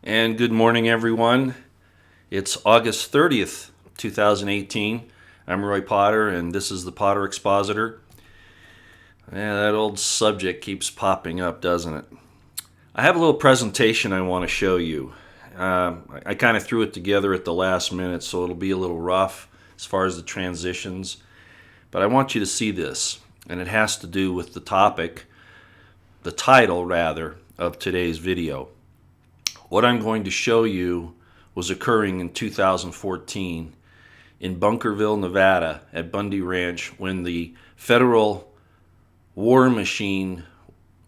And good morning, everyone. It's August 30th, 2018. I'm Roy Potter, and this is the Potter Expositor. Yeah, that old subject keeps popping up, doesn't it? I have a little presentation I want to show you. I kind of threw it together at the last minute, so it'll be a little rough as far as the transitions. But I want you to see this, and it has to do with the topic, the title, rather, of today's video. What I'm going to show you was occurring in 2014 in Bunkerville, Nevada at Bundy Ranch when the federal war machine,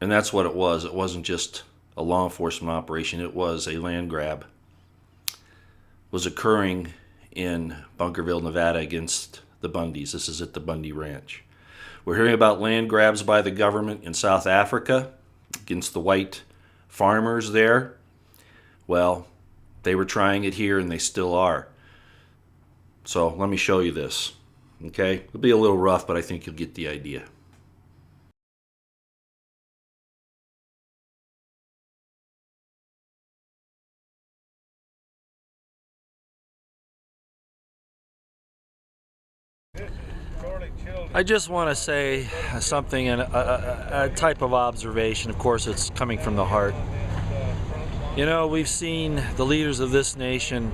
and that's what it wasn't just a law enforcement operation, it was a land grab, was occurring in Bunkerville, Nevada against the Bundys. This is at the Bundy Ranch. We're hearing about land grabs by the government in South Africa against the white farmers there. Well, they were trying it here and they still are. So let me show you this. Okay? It'll be a little rough, but I think you'll get the idea. I just want to say something, a type of observation. Of course, it's coming from the heart. You know, we've seen the leaders of this nation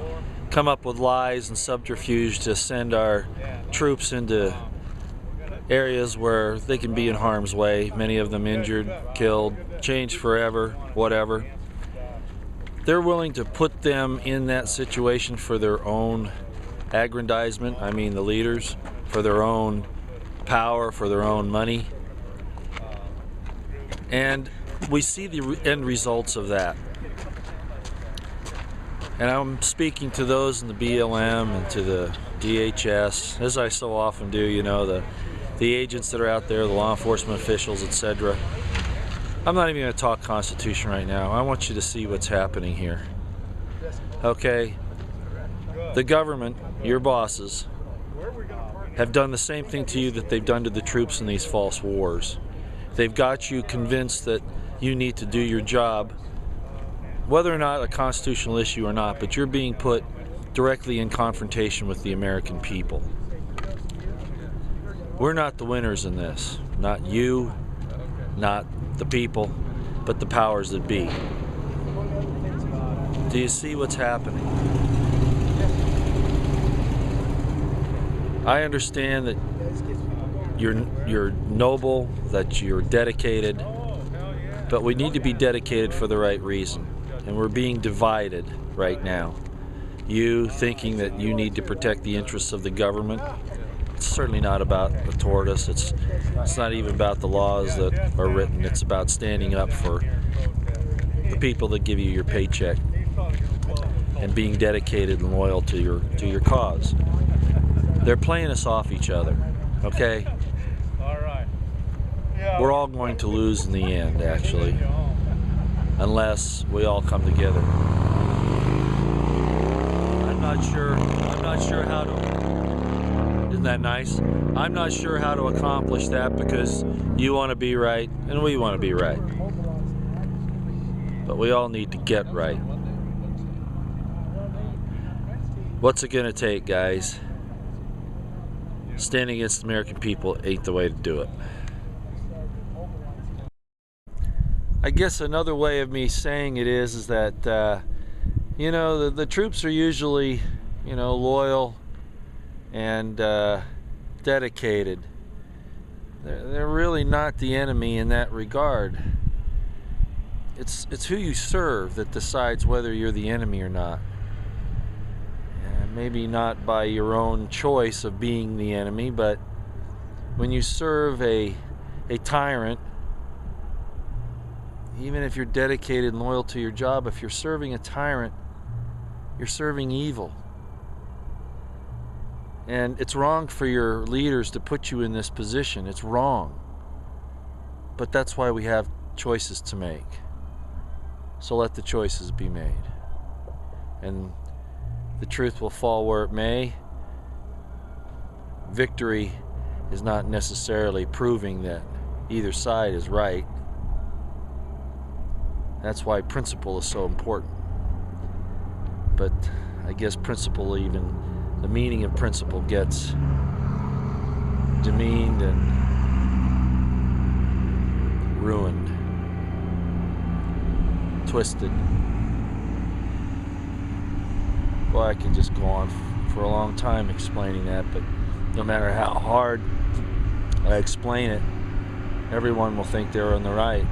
come up with lies and subterfuge to send our troops into areas where they can be in harm's way, many of them injured, killed, changed forever, whatever. They're willing to put them in that situation for their own aggrandizement, I mean the leaders, for their own power, for their own money. And we see the end results of that. And I'm speaking to those in the BLM and to the DHS, as I so often do, you know, the agents that are out there, the law enforcement officials, etc. I'm not even going to talk Constitution right now. I want you to see what's happening here. Okay? The government, your bosses, have done the same thing to you that they've done to the troops in these false wars. They've got you convinced that you need to do your job, whether or not a constitutional issue or not, but you're being put directly in confrontation with the American people. We're not the winners in this. Not you, not the people, but the powers that be. Do you see what's happening? I understand that you're noble, that you're dedicated, but we need to be dedicated for the right reason. And we're being divided right now. You thinking that you need to protect the interests of the government. It's certainly not about the tortoise. It's not even about the laws that are written. It's about standing up for the people that give you your paycheck and being dedicated and loyal to your cause. They're playing us off each other, okay? We're all going to lose in the end, actually, unless we all come together. I'm not sure how to, isn't that nice? I'm not sure how to accomplish that because you want to be right and we want to be right. But we all need to get right. What's it gonna take, guys? Standing against the American people ain't the way to do it. I guess another way of me saying it is that, you know, the troops are usually, you know, loyal and dedicated. They're really not the enemy in that regard. It's who you serve that decides whether you're the enemy or not. And maybe not by your own choice of being the enemy, but when you serve a tyrant, even if you're dedicated and loyal to your job, if you're serving a tyrant, you're serving evil. And it's wrong for your leaders to put you in this position. It's wrong. But that's why we have choices to make. So let the choices be made. And the truth will fall where it may. Victory is not necessarily proving that either side is right. That's why principle is so important. but I guess principle, even the meaning of principle, gets demeaned and ruined, twisted. Well, I can just go on for a long time explaining that, but no matter how hard I explain it, everyone will think they're on the right.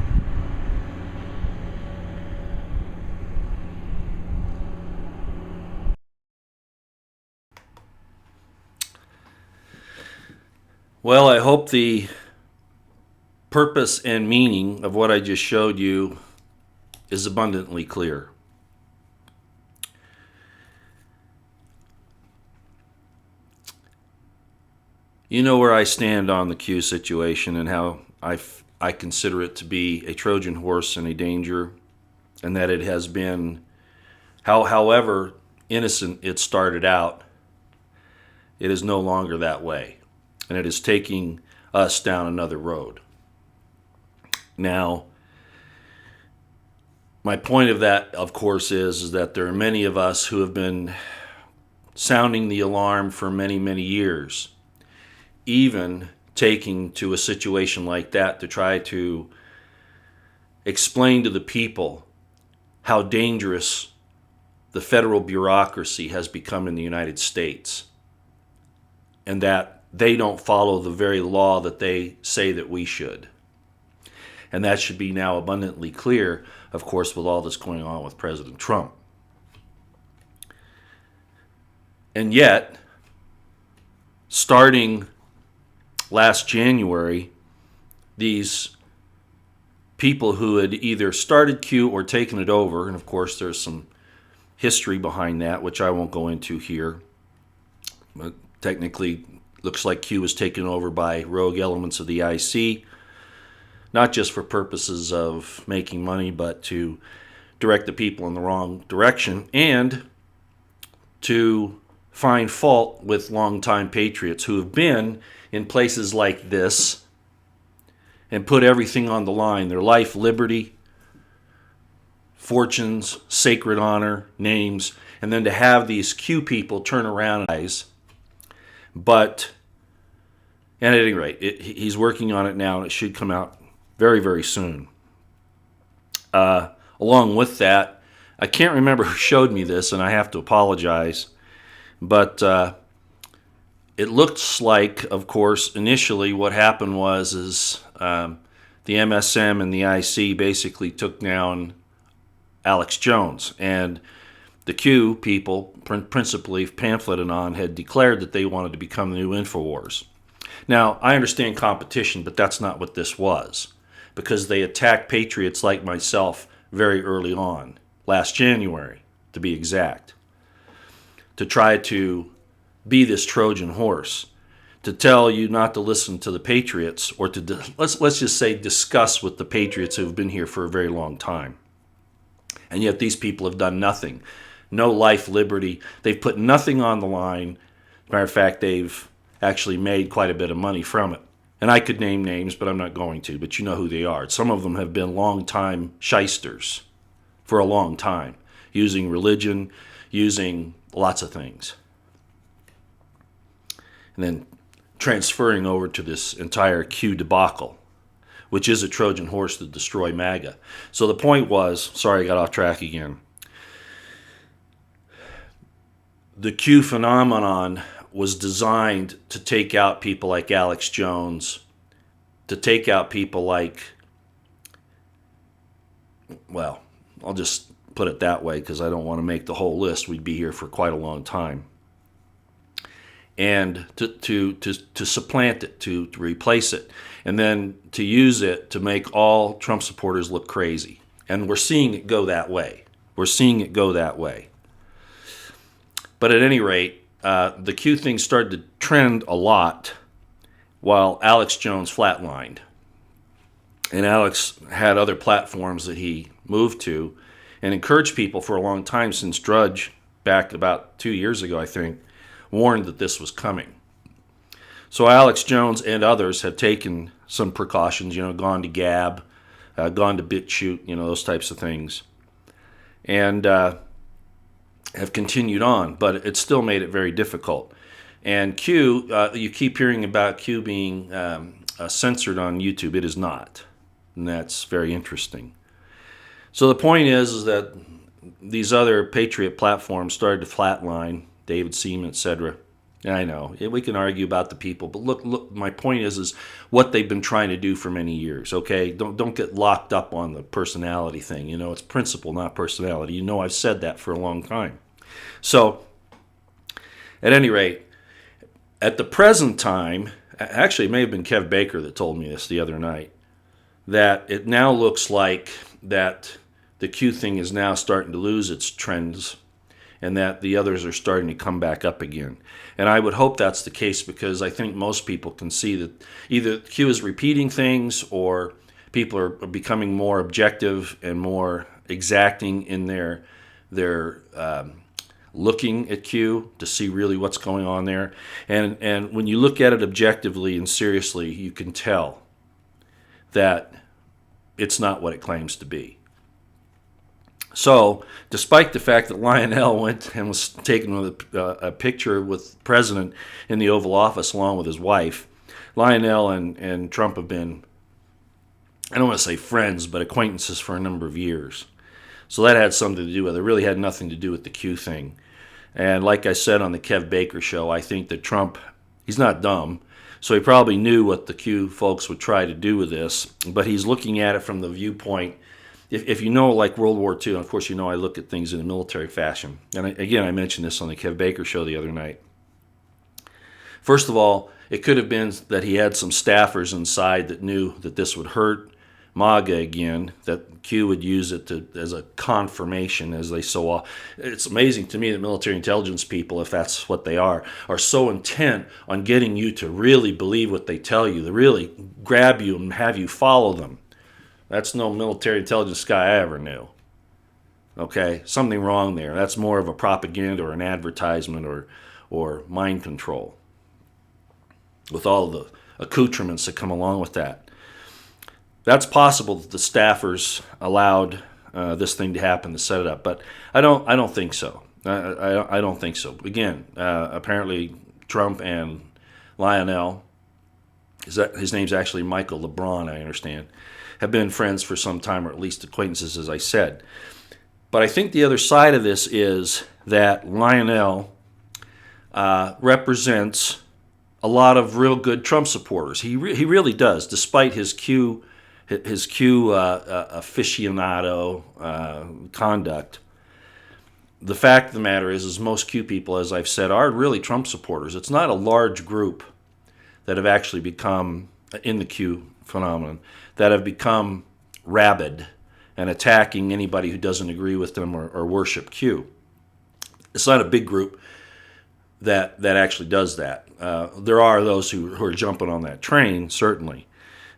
Well, I hope the purpose and meaning of what I just showed you is abundantly clear. You know where I stand on the Q situation and how I consider it to be a Trojan horse and a danger, and that it has been, however innocent it started out, it is no longer that way, and it is taking us down another road. Now, my point of that, of course, is that there are many of us who have been sounding the alarm for many, many years, even taking to a situation like that to try to explain to the people how dangerous the federal bureaucracy has become in the United States, and that they don't follow the very law that they say that we should. And that should be now abundantly clear, of course, with all this going on with President Trump. And yet, starting last January, these people who had either started Q or taken it over, and of course there's some history behind that, which I won't go into here, but technically looks like Q was taken over by rogue elements of the IC, not just for purposes of making money, but to direct the people in the wrong direction and to find fault with longtime patriots who have been in places like this and put everything on the line, their life, liberty, fortunes, sacred honor, names, and then to have these Q people turn around and eyes. But, and at any rate, he's working on it now, and it should come out very, very soon. Along with that, I can't remember who showed me this, and I have to apologize, but it looks like, of course, initially what happened was the MSM and the IC basically took down Alex Jones, and the Q people, principally Pamphlet and on, had declared that they wanted to become the new InfoWars. Now, I understand competition, but that's not what this was, because they attacked patriots like myself very early on, last January, to be exact, to try to be this Trojan horse, to tell you not to listen to the patriots, or to, let's just say, discuss with the patriots who have been here for a very long time. And yet these people have done nothing. No life, liberty. They've put nothing on the line. As a matter of fact, they've actually made quite a bit of money from it. And I could name names, but I'm not going to, but you know who they are. Some of them have been long-time shysters for a long time, using religion, using lots of things. And then transferring over to this entire Q debacle, which is a Trojan horse to destroy MAGA. So the point was, sorry I got off track again, the Q phenomenon was designed to take out people like Alex Jones, to take out people like, well, I'll just put it that way because I don't want to make the whole list. We'd be here for quite a long time. And to supplant it, to replace it, and then to use it to make all Trump supporters look crazy. And we're seeing it go that way. We're seeing it go that way. But at any rate, the Q thing started to trend a lot while Alex Jones flatlined. And Alex had other platforms that he moved to and encouraged people for a long time, since Drudge, back about 2 years ago, I think, warned that this was coming. So Alex Jones and others have taken some precautions, gone to Gab, gone to BitChute, those types of things. And have continued on, but it still made it very difficult. And Q, you keep hearing about Q being censored on YouTube. It is not, and that's very interesting. So the point is that these other patriot platforms started to flatline, David Seaman, etc. And I know we can argue about the people, but look. My point is what they've been trying to do for many years. Okay, don't get locked up on the personality thing. It's principle, not personality. I've said that for a long time. So, at any rate, at the present time, actually, it may have been Kev Baker that told me this the other night, that it now looks like that the Q thing is now starting to lose its trends, and that the others are starting to come back up again. And I would hope that's the case, because I think most people can see that either Q is repeating things, or people are becoming more objective and more exacting in their looking at Q to see really what's going on there. And when you look at it objectively and seriously, you can tell that it's not what it claims to be. So, despite the fact that Lionel went and was taken with a picture with the president in the Oval Office along with his wife, Lionel and Trump have been, I don't want to say friends, but acquaintances for a number of years. So that had something to do with it. It really had nothing to do with the Q thing. And like I said on the Kev Baker show, I think that Trump, he's not dumb, so he probably knew what the Q folks would try to do with this, but he's looking at it from the viewpoint. If you know, like World War II, and of course I look at things in a military fashion. And I mentioned this on the Kev Baker show the other night. First of all, it could have been that he had some staffers inside that knew that this would hurt MAGA again, that Q would use it as a confirmation, as they so often. It's amazing to me that military intelligence people, if that's what they are so intent on getting you to really believe what they tell you, to really grab you and have you follow them. That's no military intelligence guy I ever knew. Okay, something wrong there. That's more of a propaganda or an advertisement or mind control, with all the accoutrements that come along with that. That's possible that the staffers allowed this thing to happen to set it up, but I don't think so. I don't think so. Again, apparently Trump and Lionel, his name's actually Michael LeBron, I understand, have been friends for some time, or at least acquaintances, as I said. But I think the other side of this is that Lionel represents a lot of real good Trump supporters. He really does, despite his Q aficionado conduct. The fact of the matter is most Q people, as I've said, are really Trump supporters. It's not a large group that have actually become, in the Q phenomenon, that have become rabid and attacking anybody who doesn't agree with them or worship Q. It's not a big group that actually does that. There are those who are jumping on that train, certainly.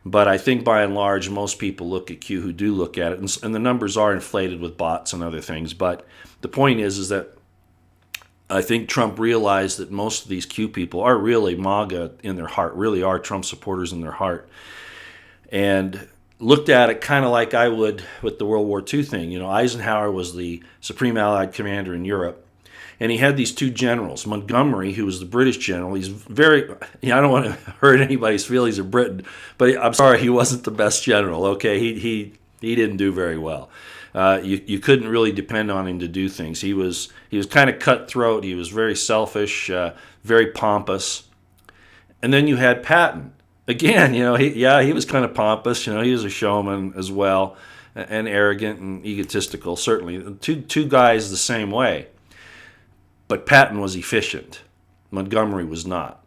But I think by and large, most people look at Q who do look at it, and the numbers are inflated with bots and other things. But the point is that I think Trump realized that most of these Q people are really MAGA in their heart, really are Trump supporters in their heart, and looked at it kind of like I would with the World War II thing. Eisenhower was the Supreme Allied Commander in Europe, and he had these two generals. Montgomery, who was the British general, he's very, I don't want to hurt anybody's feelings of Britain, but I'm sorry, he wasn't the best general, okay? He didn't do very well. You couldn't really depend on him to do things. He was kind of cutthroat. He was very selfish, very pompous. And then you had Patton. Again, he was kind of pompous. He was a showman as well, and arrogant and egotistical, certainly. Two guys the same way. But Patton was efficient. Montgomery was not.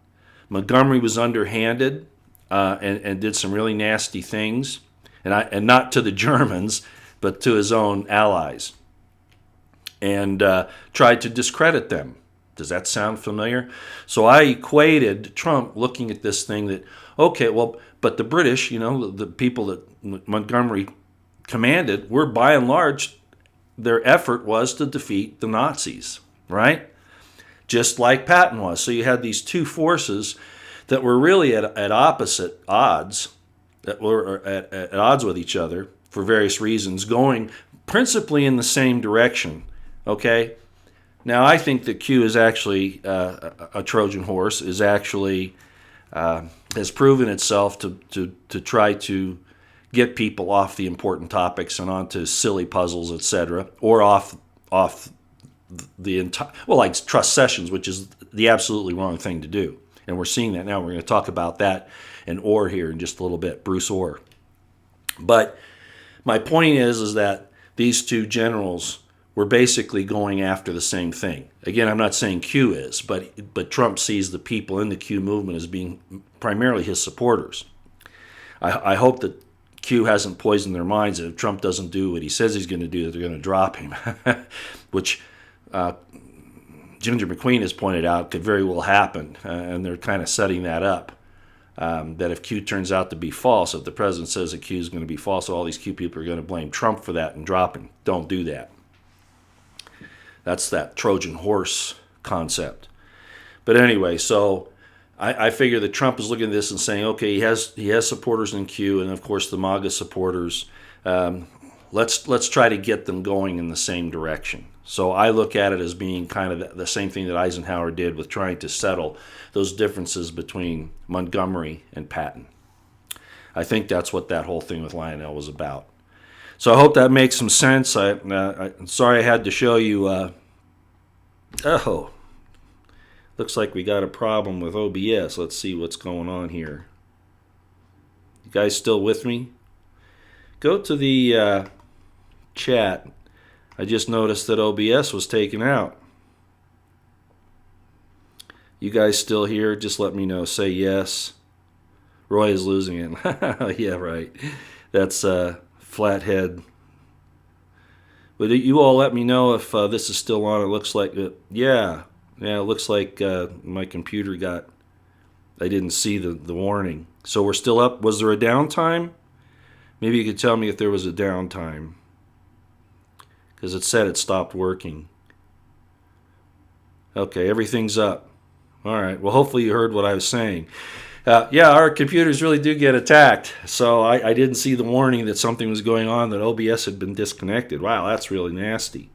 Montgomery was underhanded and did some really nasty things, and not to the Germans, but to his own allies, and tried to discredit them. Does that sound familiar? So I equated Trump looking at this thing that, okay, well, but the British, the people that Montgomery commanded, were by and large, their effort was to defeat the Nazis, right? Just like Patton was. So you had these two forces that were really at opposite odds, that were at odds with each other for various reasons, going principally in the same direction, okay? Now, I think that Q is actually a Trojan horse, is actually has proven itself to try to get people off the important topics and onto silly puzzles, etc., or off the entire, well, like trust sessions, which is the absolutely wrong thing to do. And we're seeing that now. We're going to talk about that and Orr here in just a little bit, Bruce Orr. But my point is that these two generals were basically going after the same thing. Again, I'm not saying Q is, but Trump sees the people in the Q movement as being primarily his supporters. I hope that Q hasn't poisoned their minds that if Trump doesn't do what he says he's going to do, that they're going to drop him, which Ginger McQueen has pointed out could very well happen, and they're kind of setting that up. That if Q turns out to be false, if the president says that Q is going to be false, all these Q people are going to blame Trump for that and drop him. Don't do that. That's that Trojan horse concept. But anyway, so I figure that Trump is looking at this and saying, okay, he has supporters in Q, and of course the MAGA supporters. Let's try to get them going in the same direction. So I look at it as being kind of the same thing that Eisenhower did with trying to settle those differences between Montgomery and Patton. I think that's what that whole thing with Lionel was about. So I hope that makes some sense. I'm sorry I had to show you. Looks like we got a problem with OBS. Let's see what's going on here. You guys still with me? Go to the chat. I just noticed that OBS was taken out. You guys still here? Just let me know. Say yes. Roy is losing it. Yeah, right. That's Flathead. But you all let me know if this is still on. It looks like it. Yeah, it looks like my computer I didn't see the warning. So we're still up. Was there a downtime? Maybe you could tell me if there was a downtime. Because it said it stopped working. Okay, everything's up. All right, well, hopefully you heard what I was saying. Yeah, our computers really do get attacked. So I didn't see the warning that something was going on, that OBS had been disconnected. Wow, that's really nasty.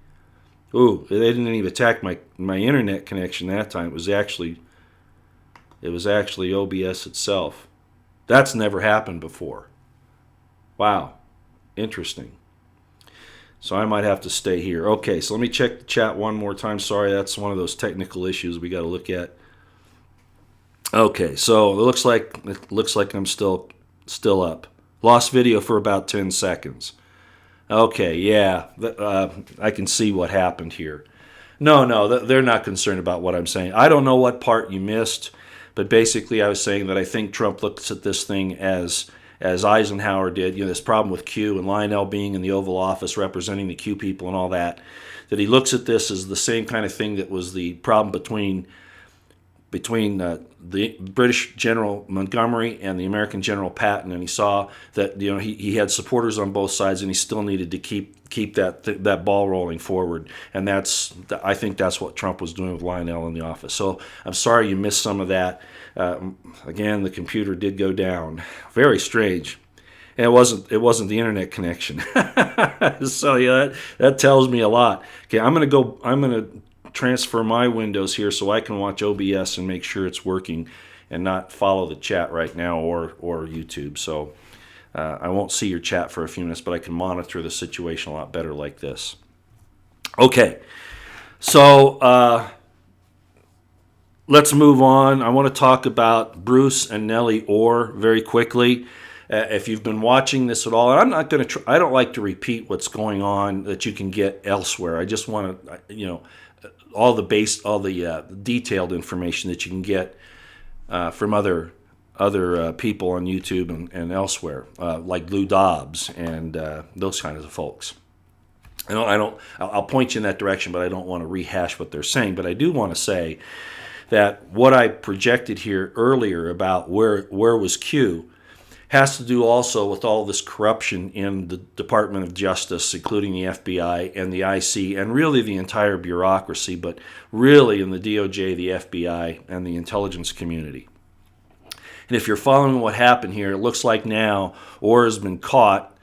Ooh, they didn't even attack my internet connection that time. It was actually OBS itself. That's never happened before. Wow, interesting. So I might have to stay here. Okay, so let me check the chat one more time. Sorry, that's one of those technical issues we got to look at. Okay, so it looks like I'm still up. Lost video for about 10 seconds. Okay, yeah, I can see what happened here. No, they're not concerned about what I'm saying. I don't know what part you missed, but basically I was saying that I think Trump looks at this thing as Eisenhower did, this problem with Q and Lionel being in the Oval Office representing the Q people and all that he looks at this as the same kind of thing that was the problem between the British General Montgomery and the American General Patton, and he saw that he had supporters on both sides, and he still needed to keep that ball rolling forward, and I think that's what Trump was doing with Lionel in the office. So I'm sorry you missed some of that. Again, the computer did go down. Very strange. And it wasn't the internet connection. So yeah, that tells me a lot. Okay, I'm gonna transfer my windows here so I can watch OBS and make sure it's working and not follow the chat right now or YouTube. So I won't see your chat for a few minutes, but I can monitor the situation a lot better like this. Okay, so let's move on. I want to talk about Bruce and Nellie Orr very quickly. If you've been watching this at all, and I'm not going to. I don't like to repeat what's going on that you can get elsewhere. I just want to, all the detailed information that you can get from other people on YouTube and elsewhere, like Lou Dobbs and those kinds of folks. I'll point you in that direction, but I don't want to rehash what they're saying. But I do want to say that what I projected here earlier about where was Q has to do also with all this corruption in the Department of Justice, including the FBI and the IC, and really the entire bureaucracy, but really in the DOJ, the FBI, and the intelligence community. And if you're following what happened here, it looks like now Orr has been caught,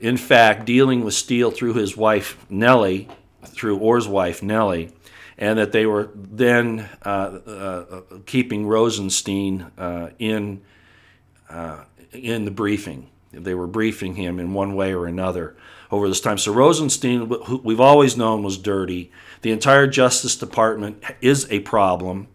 in fact, dealing with Steele through his wife, Nellie, through Orr's wife, Nellie, and that they were then keeping Rosenstein in the briefing. They were briefing him in one way or another over this time. So Rosenstein, who we've always known was dirty. The entire Justice Department is a problem.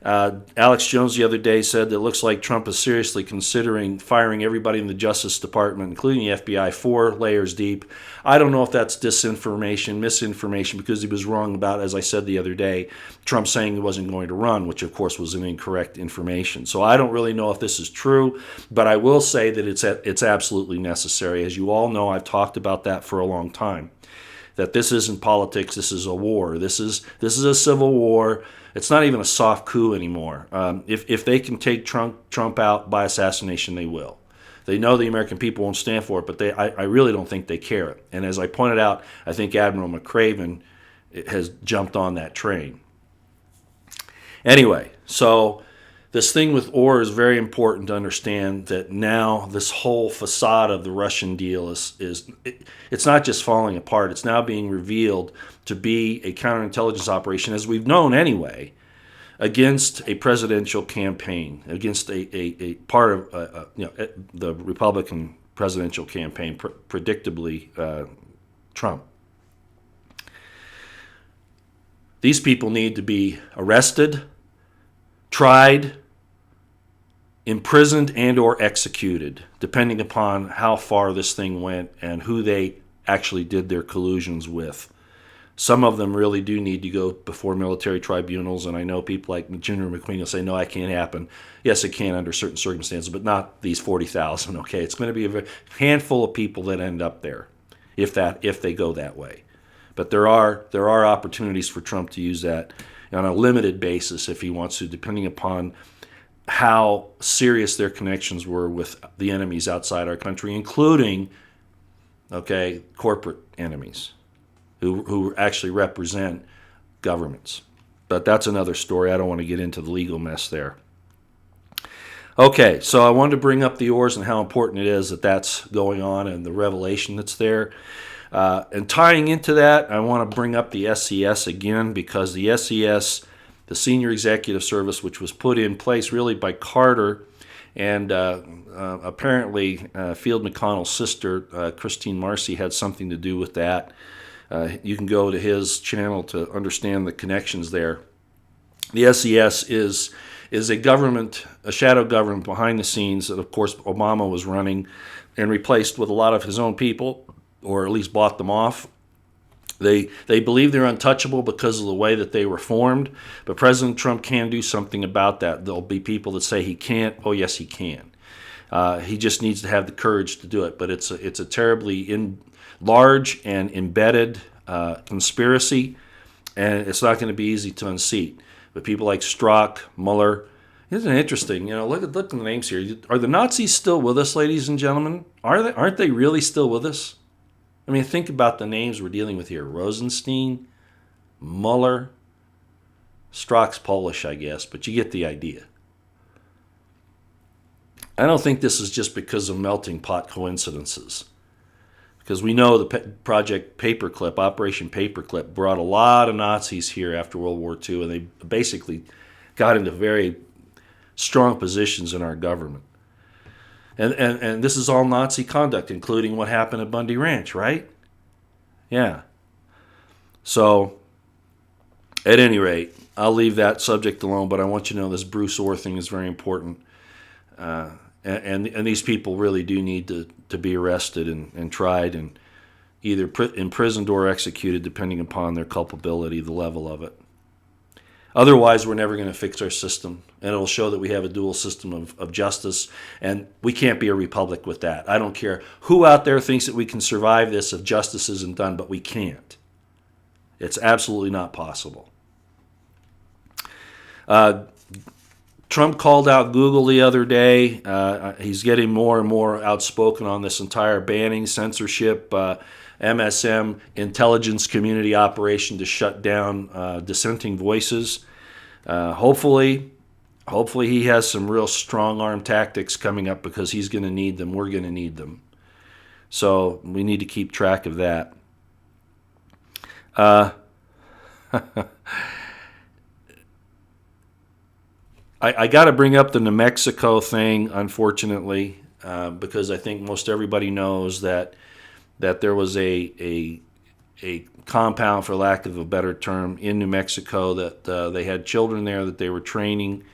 Alex Jones the other day said that it looks like Trump is seriously considering firing everybody in the Justice Department, including the FBI, 4 layers deep. I don't know if that's disinformation, misinformation, because he was wrong about, as I said the other day, Trump saying he wasn't going to run, which of course was an incorrect information. So I don't really know if this is true, but I will say that it's absolutely necessary. As you all know, I've talked about that for a long time, that this isn't politics, this is a war. This is a civil war. It's not even a soft coup anymore. If they can take Trump out by assassination, they will. They know the American people won't stand for it, but I really don't think they care. And as I pointed out, I think Admiral McRaven has jumped on that train. Anyway, so this thing with Orr is very important to understand, that now this whole facade of the Russian deal it's not just falling apart. It's now being revealed to be a counterintelligence operation, as we've known anyway, against a presidential campaign, against a part of the Republican presidential campaign, predictably Trump. These people need to be arrested, tried, imprisoned, and or executed, depending upon how far this thing went and who they actually did their collusions with. Some of them really do need to go before military tribunals, and I know people like General McQueen will say, no, that can't happen. Yes, it can under certain circumstances, but not these 40,000, okay? It's going to be a handful of people that end up there, if they go that way. But there are opportunities for Trump to use that on a limited basis if he wants to, depending upon how serious their connections were with the enemies outside our country, including, corporate enemies who actually represent governments. But that's another story. I don't want to get into the legal mess there. Okay, so I wanted to bring up the Orrs and how important it is that that's going on and the revelation that's there. And tying into that, I want to bring up the SES again, because the SES, the Senior Executive Service, which was put in place really by Carter, and apparently Field McConnell's sister, Christine Marcy, had something to do with that. You can go to his channel to understand the connections there. The SES is a government, a shadow government behind the scenes that, of course, Obama was running and replaced with a lot of his own people, or at least bought them off. They believe they're untouchable because of the way that they were formed, but President Trump can do something about that. There'll be people that say he can't. Oh, yes, he can. He just needs to have the courage to do it. But it's a terribly large and embedded conspiracy, and it's not going to be easy to unseat. But people like Strzok, Mueller, isn't it interesting? Look at the names here. Are the Nazis still with us, ladies and gentlemen? Aren't they really still with us? I mean, think about the names we're dealing with here. Rosenstein, Mueller, Strzok's Polish, I guess, but you get the idea. I don't think this is just because of melting pot coincidences, because we know the Project Paperclip, Operation Paperclip, brought a lot of Nazis here after World War II, and they basically got into very strong positions in our government. And this is all Nazi conduct, including what happened at Bundy Ranch, right? Yeah. So, at any rate, I'll leave that subject alone, but I want you to know this Bruce Orr thing is very important. And these people really do need to be arrested and tried and either imprisoned or executed, depending upon their culpability, the level of it. Otherwise, we're never going to fix our system, and it'll show that we have a dual system of justice, and we can't be a republic with that. I don't care who out there thinks that we can survive this if justice isn't done, but we can't. It's absolutely not possible. Trump called out Google the other day. He's getting more and more outspoken on this entire banning, censorship, MSM, intelligence community operation to shut down dissenting voices. Hopefully he has some real strong-arm tactics coming up, because he's going to need them. We're going to need them. So we need to keep track of that. I got to bring up the New Mexico thing, unfortunately, because I think most everybody knows that there was a compound, for lack of a better term, in New Mexico that they had children there that they were training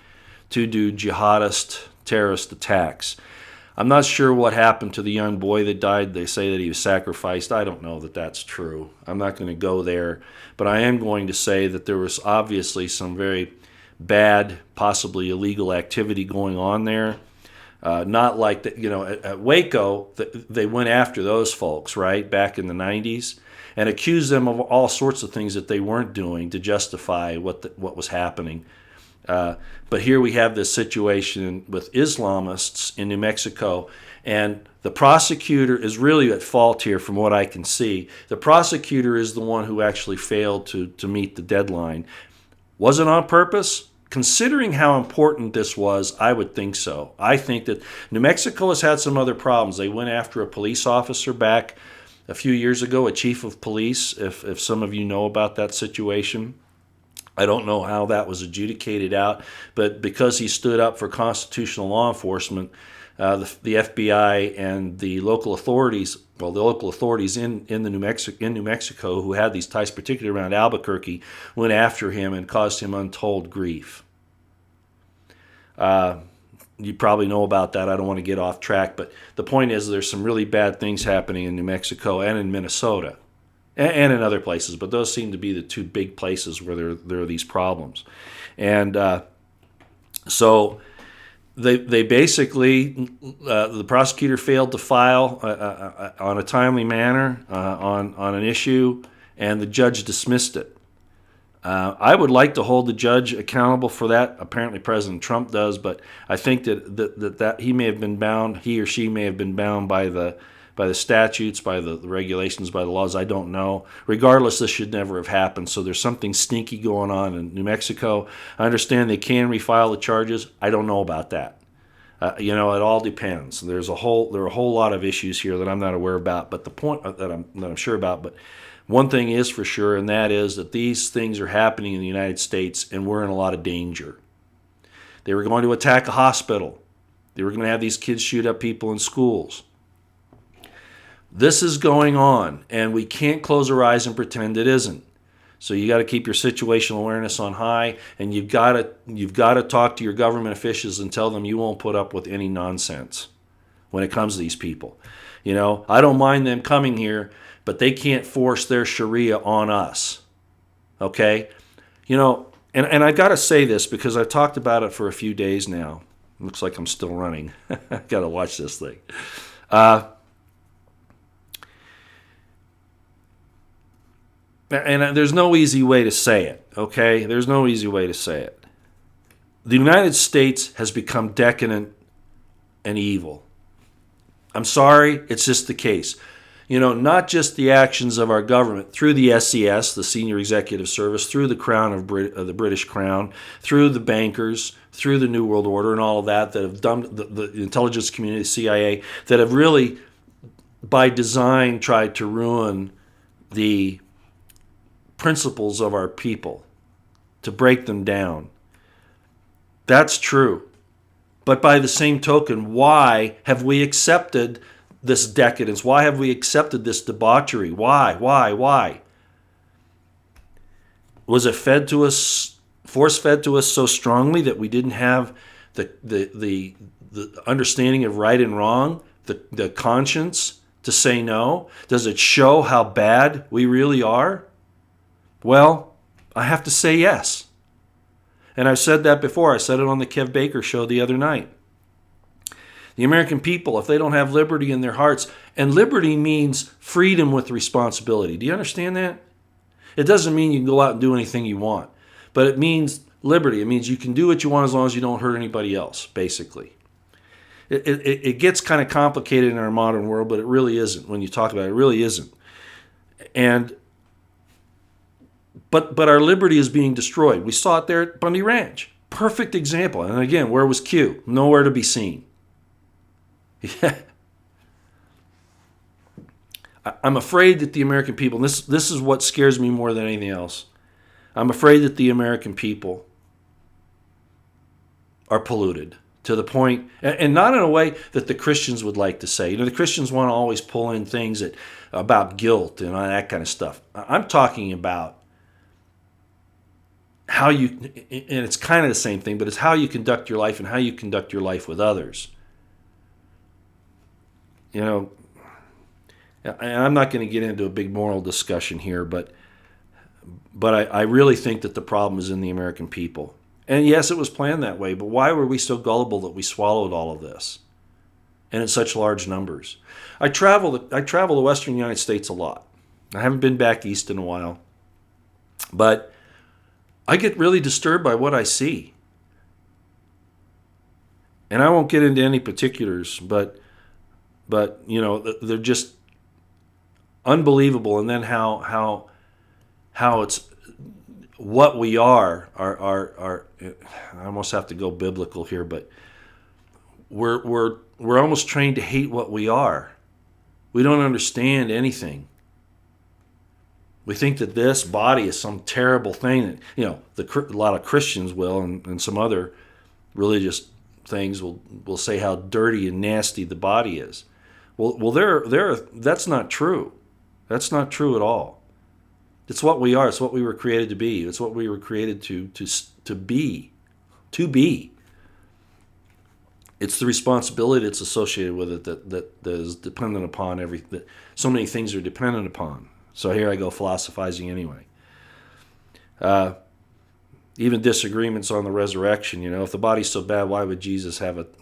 to do jihadist terrorist attacks. I'm not sure what happened to the young boy that died. They say that he was sacrificed. I don't know that that's true. I'm not going to go there. But I am going to say that there was obviously some very bad, possibly illegal activity going on there. Not like that, at Waco, they went after those folks, right, back in the 90s, and accused them of all sorts of things that they weren't doing to justify what was happening. But here we have this situation with Islamists in New Mexico, and the prosecutor is really at fault here from what I can see. The prosecutor is the one who actually failed to meet the deadline. Was it on purpose? Considering how important this was, I would think so. I think that New Mexico has had some other problems. They went after a police officer back a few years ago, a chief of police, if some of you know about that situation. I don't know how that was adjudicated out, but because he stood up for constitutional law enforcement, the FBI and the local authorities, the local authorities in New Mexico who had these ties, particularly around Albuquerque, went after him and caused him untold grief. You probably know about that. I don't want to get off track, but the point is there's some really bad things happening in New Mexico and in Minnesota. And in other places, but those seem to be the two big places where there are these problems. And so they basically, the prosecutor failed to file on a timely manner on an issue, and the judge dismissed it. I would like to hold the judge accountable for that. Apparently President Trump does, but I think that he may have been bound, he or she may have been bound by the statutes, by the regulations, by the laws. I don't know. Regardless, this should never have happened. So there's something stinky going on in New Mexico. I understand they can refile the charges. I don't know about that. It all depends. There are a whole lot of issues here that I'm not aware about, but the point that I'm sure about. But one thing is for sure, and that is that these things are happening in the United States, and we're in a lot of danger. They were going to attack a hospital. They were going to have these kids shoot up people in schools. This is going on, and we can't close our eyes and pretend it isn't. So you got to keep your situational awareness on high, and you've got to talk to your government officials and tell them you won't put up with any nonsense when it comes to these people. I don't mind them coming here, but they can't force their Sharia on us. Okay? And I've got to say this because I've talked about it for a few days now. Looks like I'm still running. I've got to watch this thing. And there's no easy way to say it, okay? There's no easy way to say it. The United States has become decadent and evil. I'm sorry, it's just the case. Not just the actions of our government through the SES, the Senior Executive Service, through the Crown of the British Crown, through the bankers, through the New World Order and all of that have done the intelligence community, the CIA, that have really, by design, tried to ruin the principles of our people, to break them down. That's true. But by the same token, why have we accepted this decadence? Why have we accepted this debauchery? Why? Was it force-fed to us so strongly that we didn't have the understanding of right and wrong, the conscience to say no? Does it show how bad we really are? Well, I have to say yes. And I've said that before. I said it on the Kev Baker show the other night. The American people, if they don't have liberty in their hearts, and liberty means freedom with responsibility. Do you understand that? It doesn't mean you can go out and do anything you want, but it means liberty. It means you can do what you want as long as you don't hurt anybody else, basically. It gets kind of complicated in our modern world, but it really isn't. When you talk about it, it really isn't. But our liberty is being destroyed. We saw it there at Bundy Ranch. Perfect example. And again, where was Q? Nowhere to be seen. I'm afraid that the American people, and this is what scares me more than anything else, I'm afraid that the American people are polluted to the point, and not in a way that the Christians would like to say. You know, the Christians want to always pull in things about guilt and all that kind of stuff. I'm talking about how you, and it's kind of the same thing, but it's how you conduct your life and how you conduct your life with others. You know, and I'm not going to get into a big moral discussion here, but I really think that the problem is in the American people. And yes, it was planned that way, but why were we so gullible that we swallowed all of this and in such large numbers? I travel the Western United States a lot. I haven't been back east in a while, but I get really disturbed by what I see. And I won't get into any particulars, but you know, they're just unbelievable. And then how it's what we are. I almost have to go biblical here, but we're almost trained to hate what we are. We don't understand anything. We think that this body is some terrible thing that, you know, a lot of Christians will, and some other religious things will say how dirty and nasty the body is. Well, that's not true. That's not true at all. It's what we are. It's what we were created to be. It's what we were created to be. To be. It's the responsibility that's associated with it that is dependent upon that so many things are dependent upon. So here I go philosophizing anyway. Even disagreements on the resurrection. You know, if the body's so bad, why would Jesus have it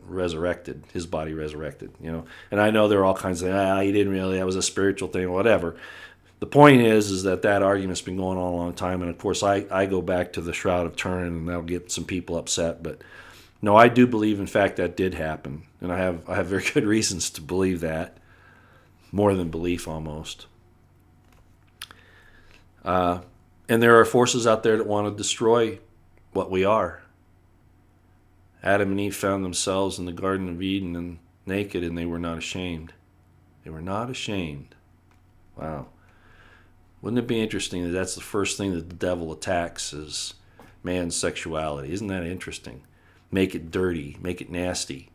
resurrected? His body resurrected. You know, and I know there are all kinds of he didn't really. That was a spiritual thing, whatever. The point is that argument's been going on a long time, and of course I go back to the Shroud of Turin, and that'll get some people upset. But no, I do believe, in fact, that did happen, and I have very good reasons to believe that, more than belief almost. And there are forces out there that want to destroy what we are. Adam and Eve found themselves in the Garden of Eden and naked, and they were not ashamed. They were not ashamed. Wow. Wouldn't it be interesting that that's the first thing that the devil attacks is man's sexuality? Isn't that interesting? Make it dirty, make it nasty.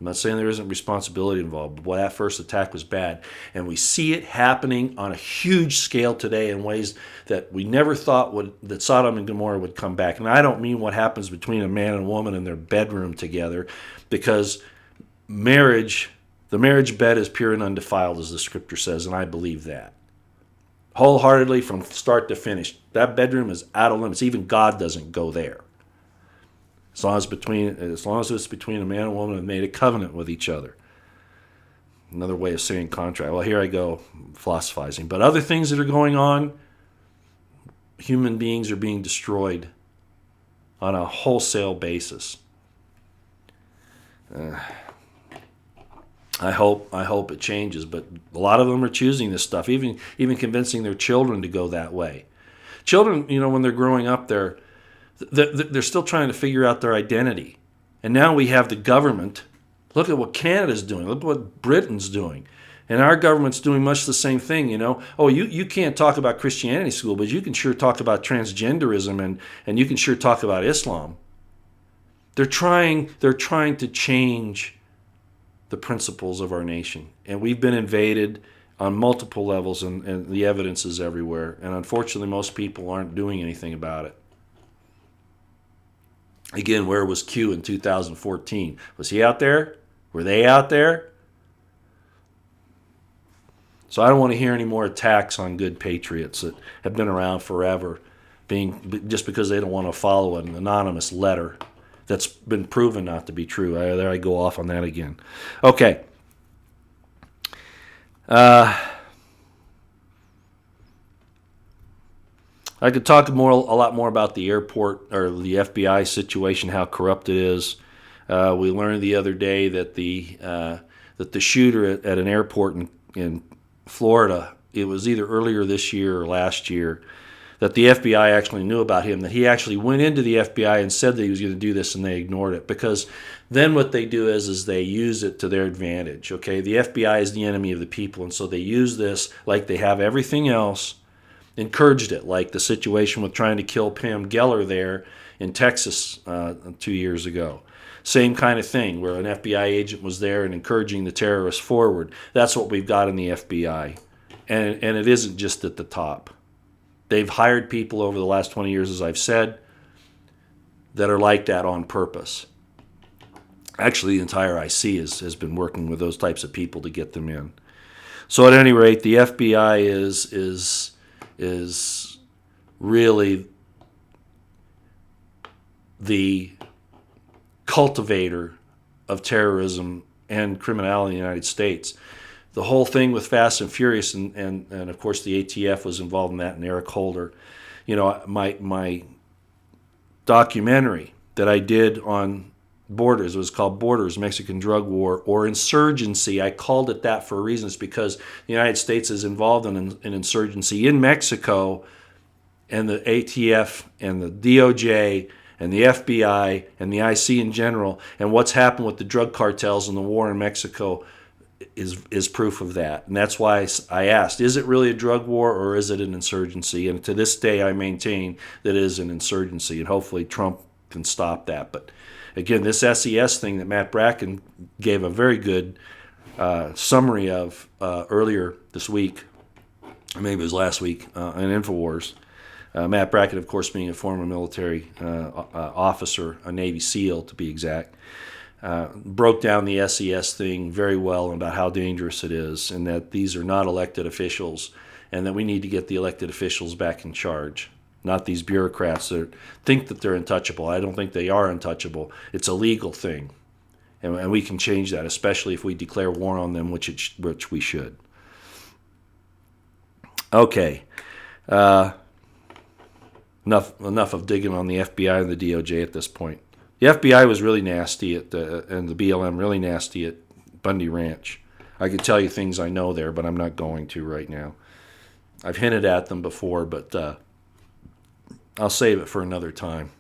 I'm not saying there isn't responsibility involved, but that first attack was bad. And we see it happening on a huge scale today in ways that we never thought that Sodom and Gomorrah would come back. And I don't mean what happens between a man and a woman in their bedroom together, because the marriage bed is pure and undefiled, as the scripture says, and I believe that. Wholeheartedly from start to finish. That bedroom is out of limits. Even God doesn't go there. As long as it's between a man and a woman and made a covenant with each other. Another way of saying contract. Well, here I go philosophizing. But other things that are going on, human beings are being destroyed on a wholesale basis. I hope it changes, but a lot of them are choosing this stuff, even convincing their children to go that way. Children, you know, when they're growing up, they're still trying to figure out their identity. And now we have the government. Look at what Canada's doing. Look at what Britain's doing. And our government's doing much the same thing, you know. Oh, you can't talk about Christianity school, but you can sure talk about transgenderism and you can sure talk about Islam. They're trying to change the principles of our nation. And we've been invaded on multiple levels, and the evidence is everywhere. And unfortunately, most people aren't doing anything about it. Again, where was Q in 2014? Was he out there? Were they out there? So I don't want to hear any more attacks on good patriots that have been around forever, just because they don't want to follow an anonymous letter that's been proven not to be true. There I go off on that again. Okay. I could talk a lot more about the airport or the FBI situation, how corrupt it is. We learned the other day that the shooter at an airport in Florida, it was either earlier this year or last year, that the FBI actually knew about him, that he actually went into the FBI and said that he was going to do this, and they ignored it. Because then what they do is they use it to their advantage. Okay, the FBI is the enemy of the people, and so they use this like they have everything else, encouraged it, like the situation with trying to kill Pam Geller there in Texas 2 years ago. Same kind of thing, where an FBI agent was there and encouraging the terrorists forward. That's what we've got in the FBI. And it isn't just at the top. They've hired people over the last 20 years, as I've said, that are like that on purpose. Actually, the entire IC has been working with those types of people to get them in. So at any rate, the FBI is really the cultivator of terrorism and criminality in the United States. The whole thing with Fast and Furious, and of course the ATF was involved in that, and Eric Holder. You know, my documentary that I did on Borders, it was called Borders, Mexican Drug War, or Insurgency. I called it that for a reason. It's because the United States is involved in an insurgency in Mexico, and the ATF and the DOJ and the FBI and the IC in general, and what's happened with the drug cartels and the war in Mexico is proof of that. And that's why I asked, is it really a drug war or is it an insurgency? And to this day, I maintain that it is an insurgency, and hopefully Trump can stop that. But again, this SES thing that Matt Bracken gave a very good summary of earlier this week, or maybe it was last week, on InfoWars. Matt Bracken, of course, being a former military officer, a Navy SEAL to be exact, broke down the SES thing very well about how dangerous it is, and that these are not elected officials, and that we need to get the elected officials back in charge, not these bureaucrats that think that they're untouchable. I don't think they are untouchable. It's a legal thing, and we can change that, especially if we declare war on them, which we should. Okay. Enough of digging on the FBI and the DOJ at this point. The FBI was really nasty and the BLM really nasty at Bundy Ranch. I could tell you things I know there, but I'm not going to right now. I've hinted at them before, but I'll save it for another time.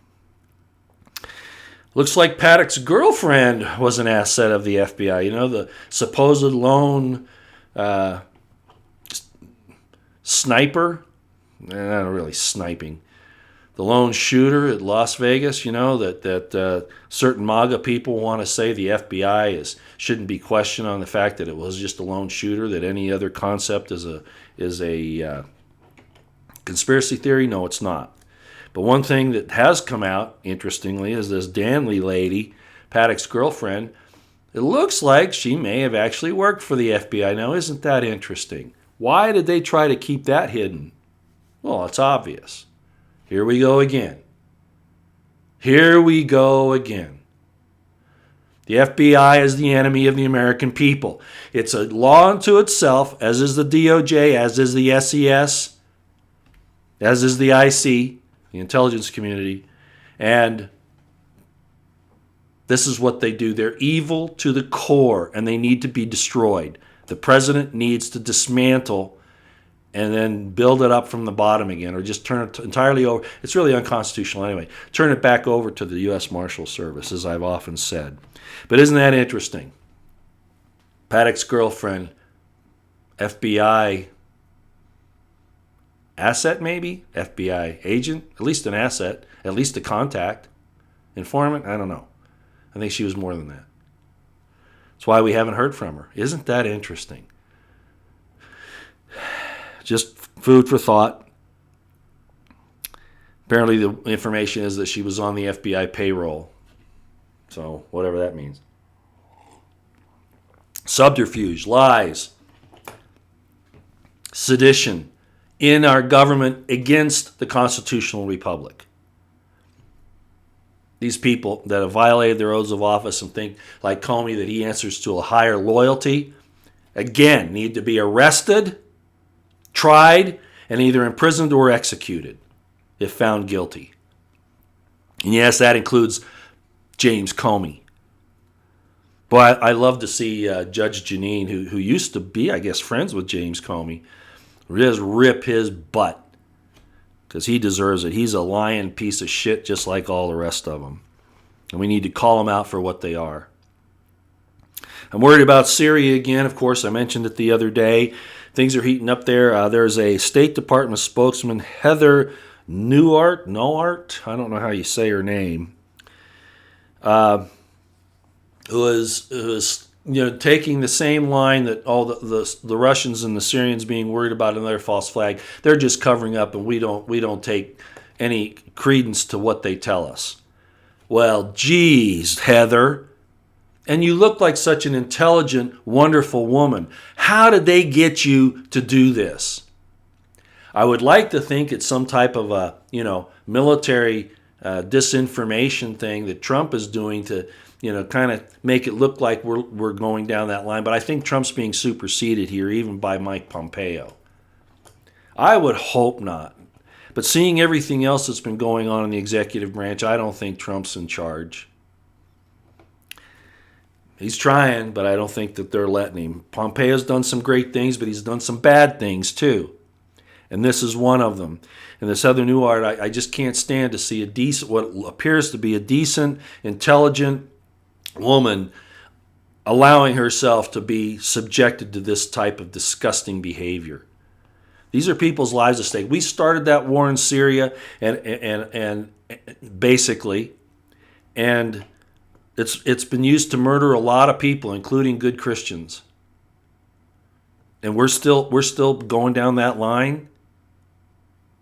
Looks like Paddock's girlfriend was an asset of the FBI. You know, the supposed lone sniper? Not really sniping. The lone shooter at Las Vegas, you know, that certain MAGA people want to say the FBI shouldn't be questioned on the fact that it was just a lone shooter, that any other concept is a conspiracy theory. No, it's not. But one thing that has come out, interestingly, is this Danley lady, Paddock's girlfriend. It looks like she may have actually worked for the FBI. Now, isn't that interesting? Why did they try to keep that hidden? Well, it's obvious. Here we go again. Here we go again. The FBI is the enemy of the American people. It's a law unto itself, as is the DOJ, as is the SES, as is the IC, the intelligence community. And this is what they do. They're evil to the core, and they need to be destroyed. The president needs to dismantle and then build it up from the bottom again, or just turn it entirely over. It's really unconstitutional anyway. Turn it back over to the U.S. Marshal Service, as I've often said. But isn't that interesting? Paddock's girlfriend, FBI asset maybe? FBI agent? At least an asset. At least a contact. Informant? I don't know. I think she was more than that. That's why we haven't heard from her. Isn't that interesting? Just food for thought. Apparently the information is that she was on the FBI payroll. So whatever that means. Subterfuge, lies, sedition in our government against the constitutional republic. These people that have violated their oaths of office and think, like Comey, that he answers to a higher loyalty, again, need to be arrested, tried, and either imprisoned or executed if found guilty. And yes, that includes James Comey. Boy, I love to see Judge Jeanine, who used to be, I guess, friends with James Comey, just rip his butt because he deserves it. He's a lying piece of shit just like all the rest of them. And we need to call them out for what they are. I'm worried about Syria again. Of course, I mentioned it the other day. Things are heating up there. There's a State Department spokesman, Heather Nauert, I don't know how you say her name, who is taking the same line that all the Russians and the Syrians being worried about another false flag. They're just covering up, and we don't take any credence to what they tell us. Well, geez, Heather. And you look like such an intelligent, wonderful woman. How did they get you to do this? I would like to think it's some type of a, military disinformation thing that Trump is doing to, kind of make it look like we're going down that line. But I think Trump's being superseded here, even by Mike Pompeo. I would hope not. But seeing everything else that's been going on in the executive branch, I don't think Trump's in charge. He's trying, but I don't think that they're letting him. Pompeo's done some great things, but he's done some bad things too. And this is one of them. And this Heather Nauert, I just can't stand to see what appears to be a decent, intelligent woman allowing herself to be subjected to this type of disgusting behavior. These are people's lives at stake. We started that war in Syria, and basically, and it's been used to murder a lot of people, including good Christians. And we're still going down that line.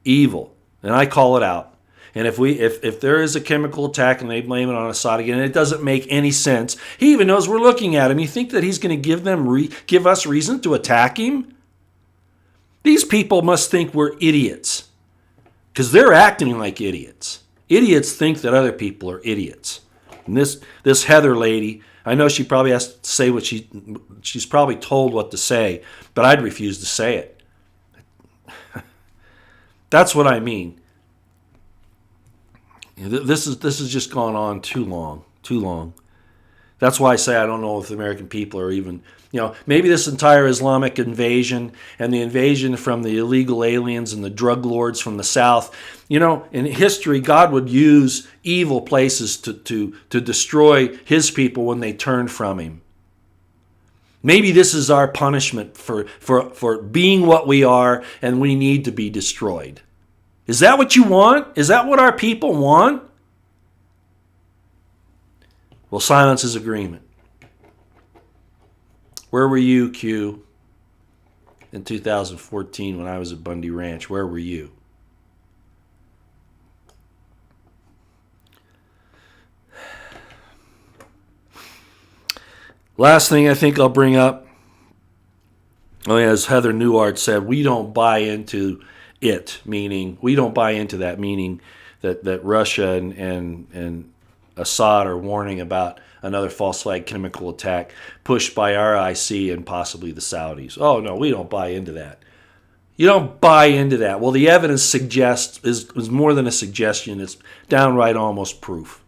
Evil, and I call it out. And if there is a chemical attack and they blame it on Assad again, and it doesn't make any sense. He even knows we're looking at him. You think that he's going to give us reason to attack him? These people must think we're idiots, because they're acting like idiots. Idiots think that other people are idiots. And this Heather lady, I know she probably has to say what she's probably told what to say, but I'd refuse to say it. That's what I mean. This has just gone on too long. That's why I say I don't know if the American people are even, maybe this entire Islamic invasion and the invasion from the illegal aliens and the drug lords from the South, in history, God would use evil places to destroy his people when they turned from him. Maybe this is our punishment for being what we are, and we need to be destroyed. Is that what you want? Is that what our people want? Well, silence is agreement. Where were you, Q, in 2014 when I was at Bundy Ranch? Where were you? Last thing I think I'll bring up, as Heather Nauert said, we don't buy into it, meaning we don't buy into that, meaning that Russia and Assad are warning about another false flag chemical attack pushed by our IC and possibly the Saudis. Oh, no, we don't buy into that. You don't buy into that. Well, the evidence suggests is more than a suggestion. It's downright almost proof.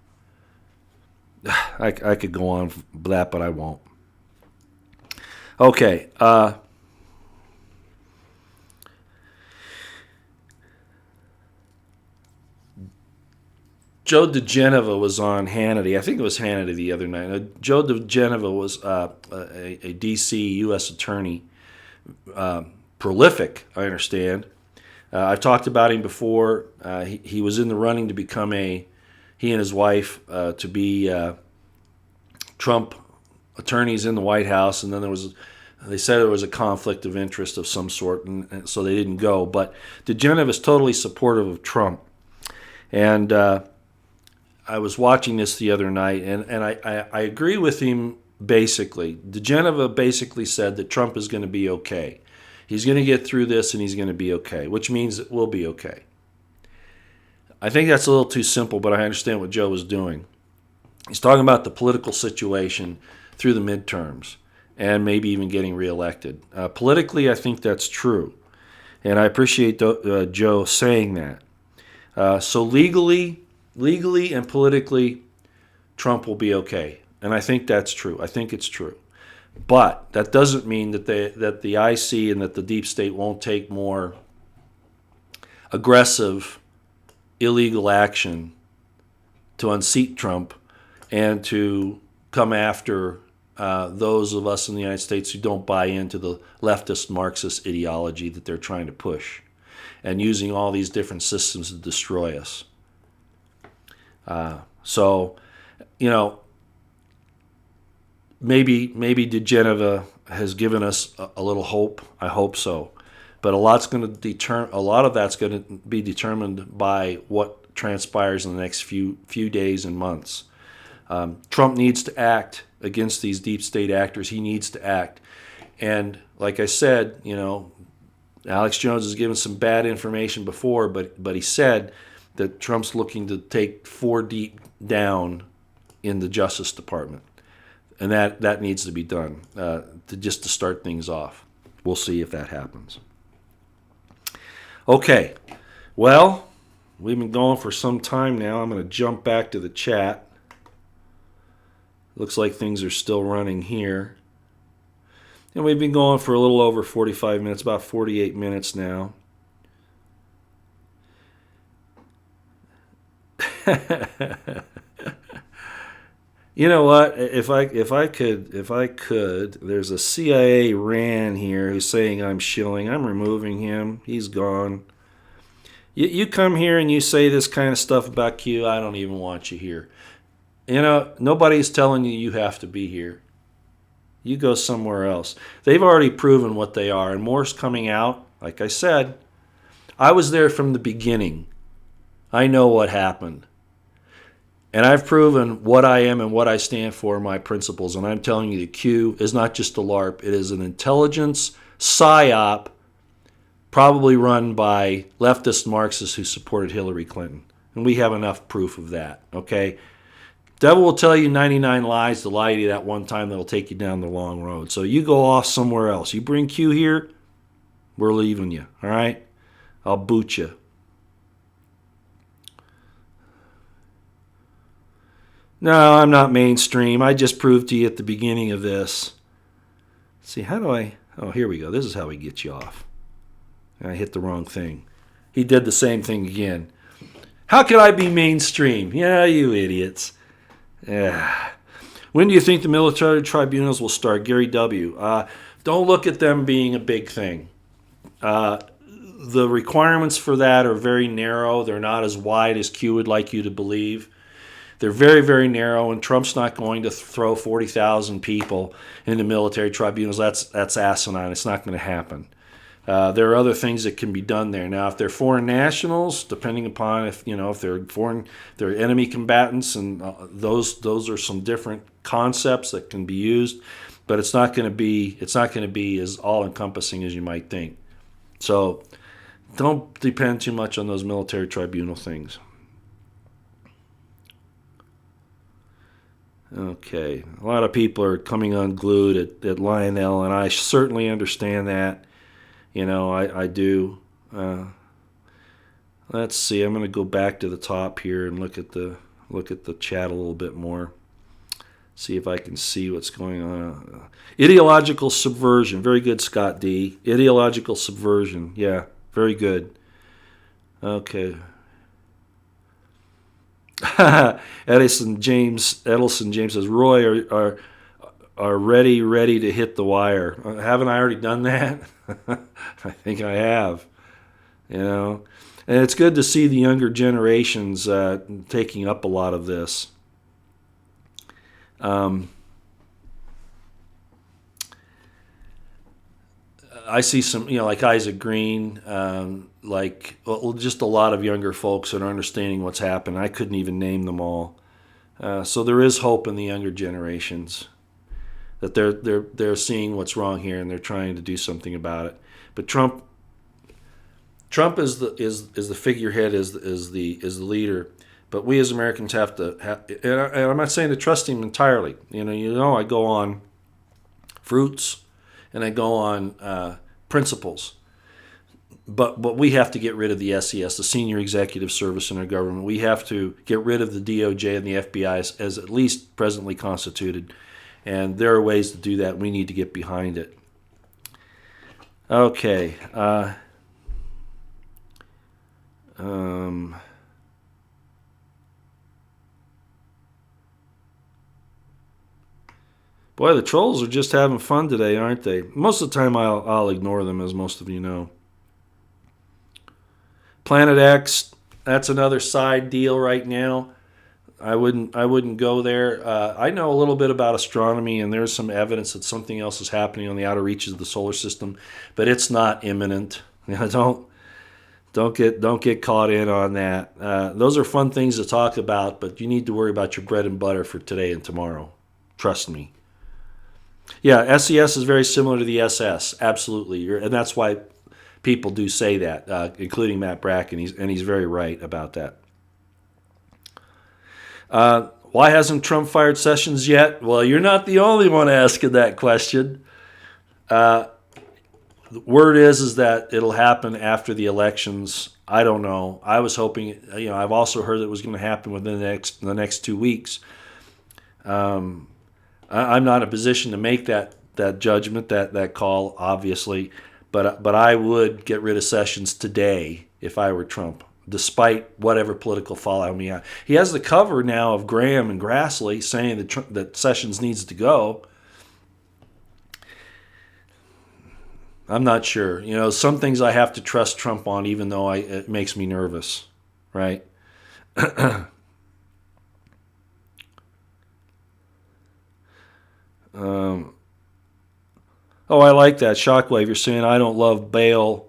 I could go on with that, but I won't. Okay. Joe DeGeneva was on Hannity. I think it was Hannity the other night. Joe DeGeneva was a D.C. U.S. attorney, prolific, I understand. I've talked about him before. He was in the running to become he and his wife, to be Trump attorneys in the White House, and then they said there was a conflict of interest of some sort, and so they didn't go. But DeGeneva is totally supportive of Trump. And I was watching this the other night, and I agree with him basically. DeGeneva basically said that Trump is going to be okay. He's going to get through this, and he's going to be okay, which means it will be okay. I think that's a little too simple, but I understand what Joe was doing. He's talking about the political situation through the midterms and maybe even getting reelected. Politically, I think that's true, and I appreciate Joe saying that. So legally and politically, Trump will be okay, and I think that's true. I think it's true. But that doesn't mean that the IC and that the deep state won't take more aggressive, illegal action to unseat Trump and to come after those of us in the United States who don't buy into the leftist Marxist ideology that they're trying to push, and using all these different systems to destroy us. So, maybe DeGeneva has given us a little hope. I hope so, but a lot of that's going to be determined by what transpires in the next few days and months. Trump needs to act against these deep state actors. He needs to act, and like I said, Alex Jones has given some bad information before, but he said that Trump's looking to take 4 deep down in the Justice Department. And that needs to be done to start things off. We'll see if that happens. Okay, well, we've been going for some time now. I'm going to jump back to the chat. Looks like things are still running here. And we've been going for a little over 45 minutes, about 48 minutes now. You know what? If I could, there's a CIA Ran here who's saying I'm shilling. I'm removing him. He's gone. You come here and you say this kind of stuff about Q, I don't even want you here. Nobody's telling you have to be here. You go somewhere else. They've already proven what they are, and more's coming out. Like I said, I was there from the beginning. I know what happened. And I've proven what I am and what I stand for, my principles. And I'm telling you, the Q is not just a LARP. It is an intelligence psyop, probably run by leftist Marxists who supported Hillary Clinton. And we have enough proof of that, okay? Devil will tell you 99 lies to lie to you that one time that'll take you down the long road. So you go off somewhere else. You bring Q here, we're leaving you, all right? I'll boot you. No, I'm not mainstream. I just proved to you at the beginning of this. See, how do I... Oh, here we go. This is how we get you off. I hit the wrong thing. He did the same thing again. How could I be mainstream? Yeah, you idiots. Yeah. When do you think the military tribunals will start? Gary W. Don't look at them being a big thing. The requirements for that are very narrow. They're not as wide as Q would like you to believe. They're very, very narrow, and Trump's not going to throw 40,000 people into military tribunals. That's asinine. It's not going to happen. There are other things that can be done there. Now, if they're foreign nationals, depending upon if they're enemy combatants, and those are some different concepts that can be used, but it's not going to be as all-encompassing as you might think. So, don't depend too much on those military tribunal things. Okay, a lot of people are coming unglued at Lionel, and I certainly understand that. I do. Let's see. I'm going to go back to the top here and look at the chat a little bit more. See if I can see what's going on. Ideological subversion. Very good, Scott D. Ideological subversion. Yeah, very good. Okay. Edelson James says, Roy, are ready to hit the wire. Haven't I already done that? I think I have. And it's good to see the younger generations taking up a lot of this. I see some, like Isaac Green, just a lot of younger folks that are understanding what's happened. I couldn't even name them all. So there is hope in the younger generations that they're seeing what's wrong here and they're trying to do something about it. But Trump is the figurehead, is the leader. But we as Americans have to and I'm not saying to trust him entirely. I go on fruits and I go on principles. But we have to get rid of the SES, the Senior Executive Service in our government. We have to get rid of the DOJ and the FBI as at least presently constituted. And there are ways to do that. We need to get behind it. Okay. Um, Boy, the trolls are just having fun today, aren't they? Most of the time, I'll ignore them, as most of you know. Planet X, that's another side deal right now. I wouldn't go there. I know a little bit about astronomy, and there's some evidence that something else is happening on the outer reaches of the solar system, but it's not imminent. Don't get caught in on that. Those are fun things to talk about, but you need to worry about your bread and butter for today and tomorrow. Trust me. Yeah, SES is very similar to the SS. Absolutely, and that's why people do say that, including Matt Bracken. He's very right about that. Why hasn't Trump fired Sessions yet? Well, you're not the only one asking that question. The word is that it'll happen after the elections. I don't know. I was hoping. I've also heard it was going to happen within the next 2 weeks. I'm not in a position to make that judgment, that call, obviously, but I would get rid of Sessions today if I were Trump, despite whatever political fallout he has. He has the cover now of Graham and Grassley saying that Sessions needs to go. I'm not sure. Some things I have to trust Trump on, even though it makes me nervous, right? I like that. Shockwave, you're saying I don't love Baal,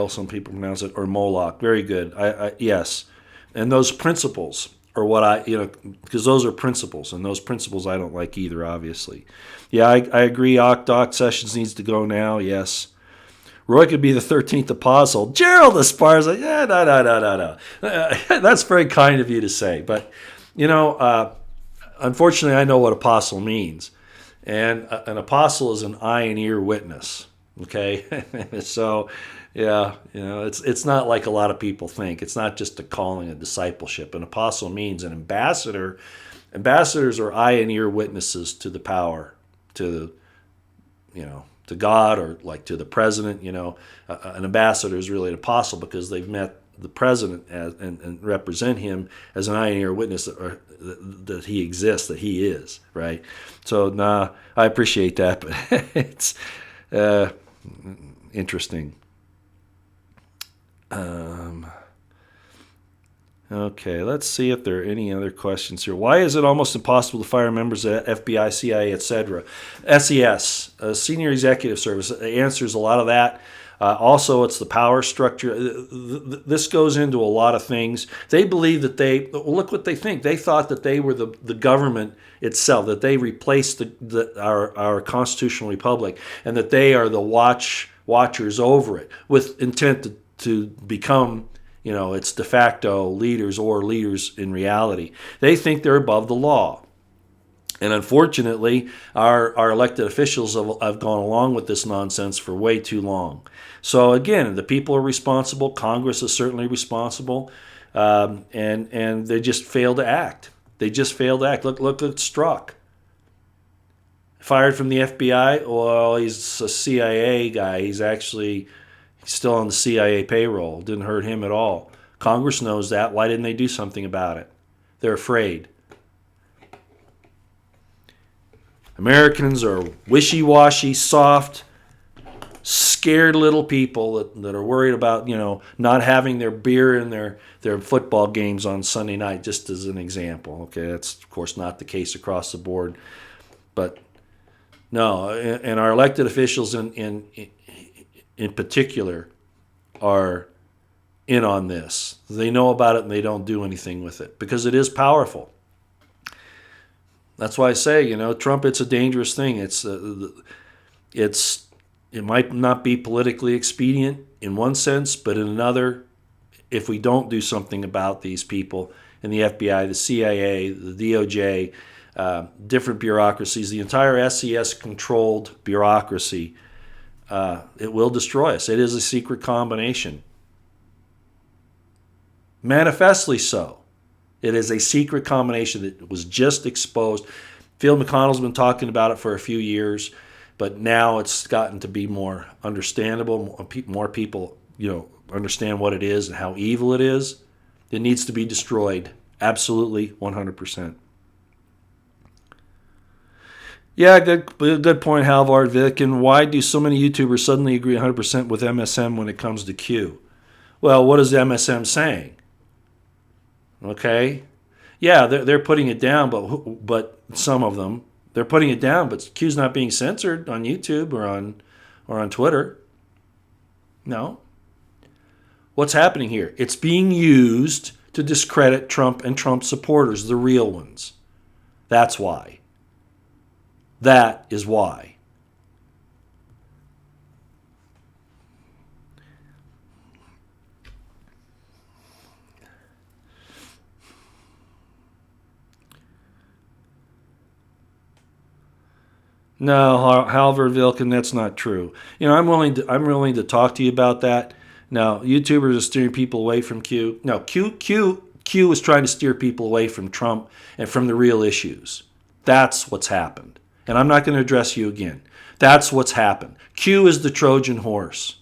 some people pronounce it, or Moloch. Very good. Yes. And those principles are what because those are principles, and those principles I don't like either, obviously. Yeah, I agree. Doc Sessions needs to go now, yes. Roy could be the 13th apostle. Gerald Esparza, yeah, no. That's very kind of you to say. But, unfortunately, I know what apostle means. And an apostle is an eye and ear witness, okay? So, yeah, it's not like a lot of people think. It's not just a calling, a discipleship. An apostle means an ambassador. Ambassadors are eye and ear witnesses to the power, to God, or like to the president. An ambassador is really an apostle because they've met the president and represent him as an eye and ear witness that he exists, that he is, right? So, I appreciate that, but it's interesting. Okay, let's see if there are any other questions here. Why is it almost impossible to fire members of FBI, CIA, etc.? SES, Senior Executive Service, answers a lot of that. Also, it's the power structure. This goes into a lot of things. They believe that look what they think. They thought that they were the government itself, that they replaced our constitutional republic, and that they are the watchers over it, with intent to become, its de facto leaders or leaders in reality. They think they're above the law. And unfortunately, our elected officials have gone along with this nonsense for way too long. So again, the people are responsible. Congress is certainly responsible, and they just fail to act. Look at Strzok. Fired from the FBI. Well, he's a CIA guy. He's still on the CIA payroll. Didn't hurt him at all. Congress knows that. Why didn't they do something about it? They're afraid. Americans are wishy-washy, soft, scared little people that are worried about, not having their beer and their football games on Sunday night, just as an example. Okay, that's, of course, not the case across the board. But, no, and our elected officials in particular are in on this. They know about it and they don't do anything with it because it is powerful. That's why I say, Trump, it's a dangerous thing. It might not be politically expedient in one sense, but in another, if we don't do something about these people in the FBI, the CIA, the DOJ, different bureaucracies, the entire SES-controlled bureaucracy, it will destroy us. It is a secret combination. Manifestly so. It is a secret combination that was just exposed. Phil McConnell's been talking about it for a few years, but now it's gotten to be more understandable. More people, understand what it is and how evil it is, it needs to be destroyed. Absolutely, 100%. Yeah, good point, Halvard Vic. And why do so many YouTubers suddenly agree 100% with MSM when it comes to Q? Well, what is MSM saying? Okay, yeah, they're putting it down, but some of them they're putting it down, but Q's not being censored on YouTube or on Twitter. No. What's happening here? It's being used to discredit Trump and Trump supporters, the real ones. That's why. That is why. No, Halvard Vilkin, that's not true. I'm willing to talk to you about that. Now, YouTubers are steering people away from Q. No, Q is trying to steer people away from Trump and from the real issues. That's what's happened. And I'm not going to address you again. That's what's happened. Q is the Trojan horse.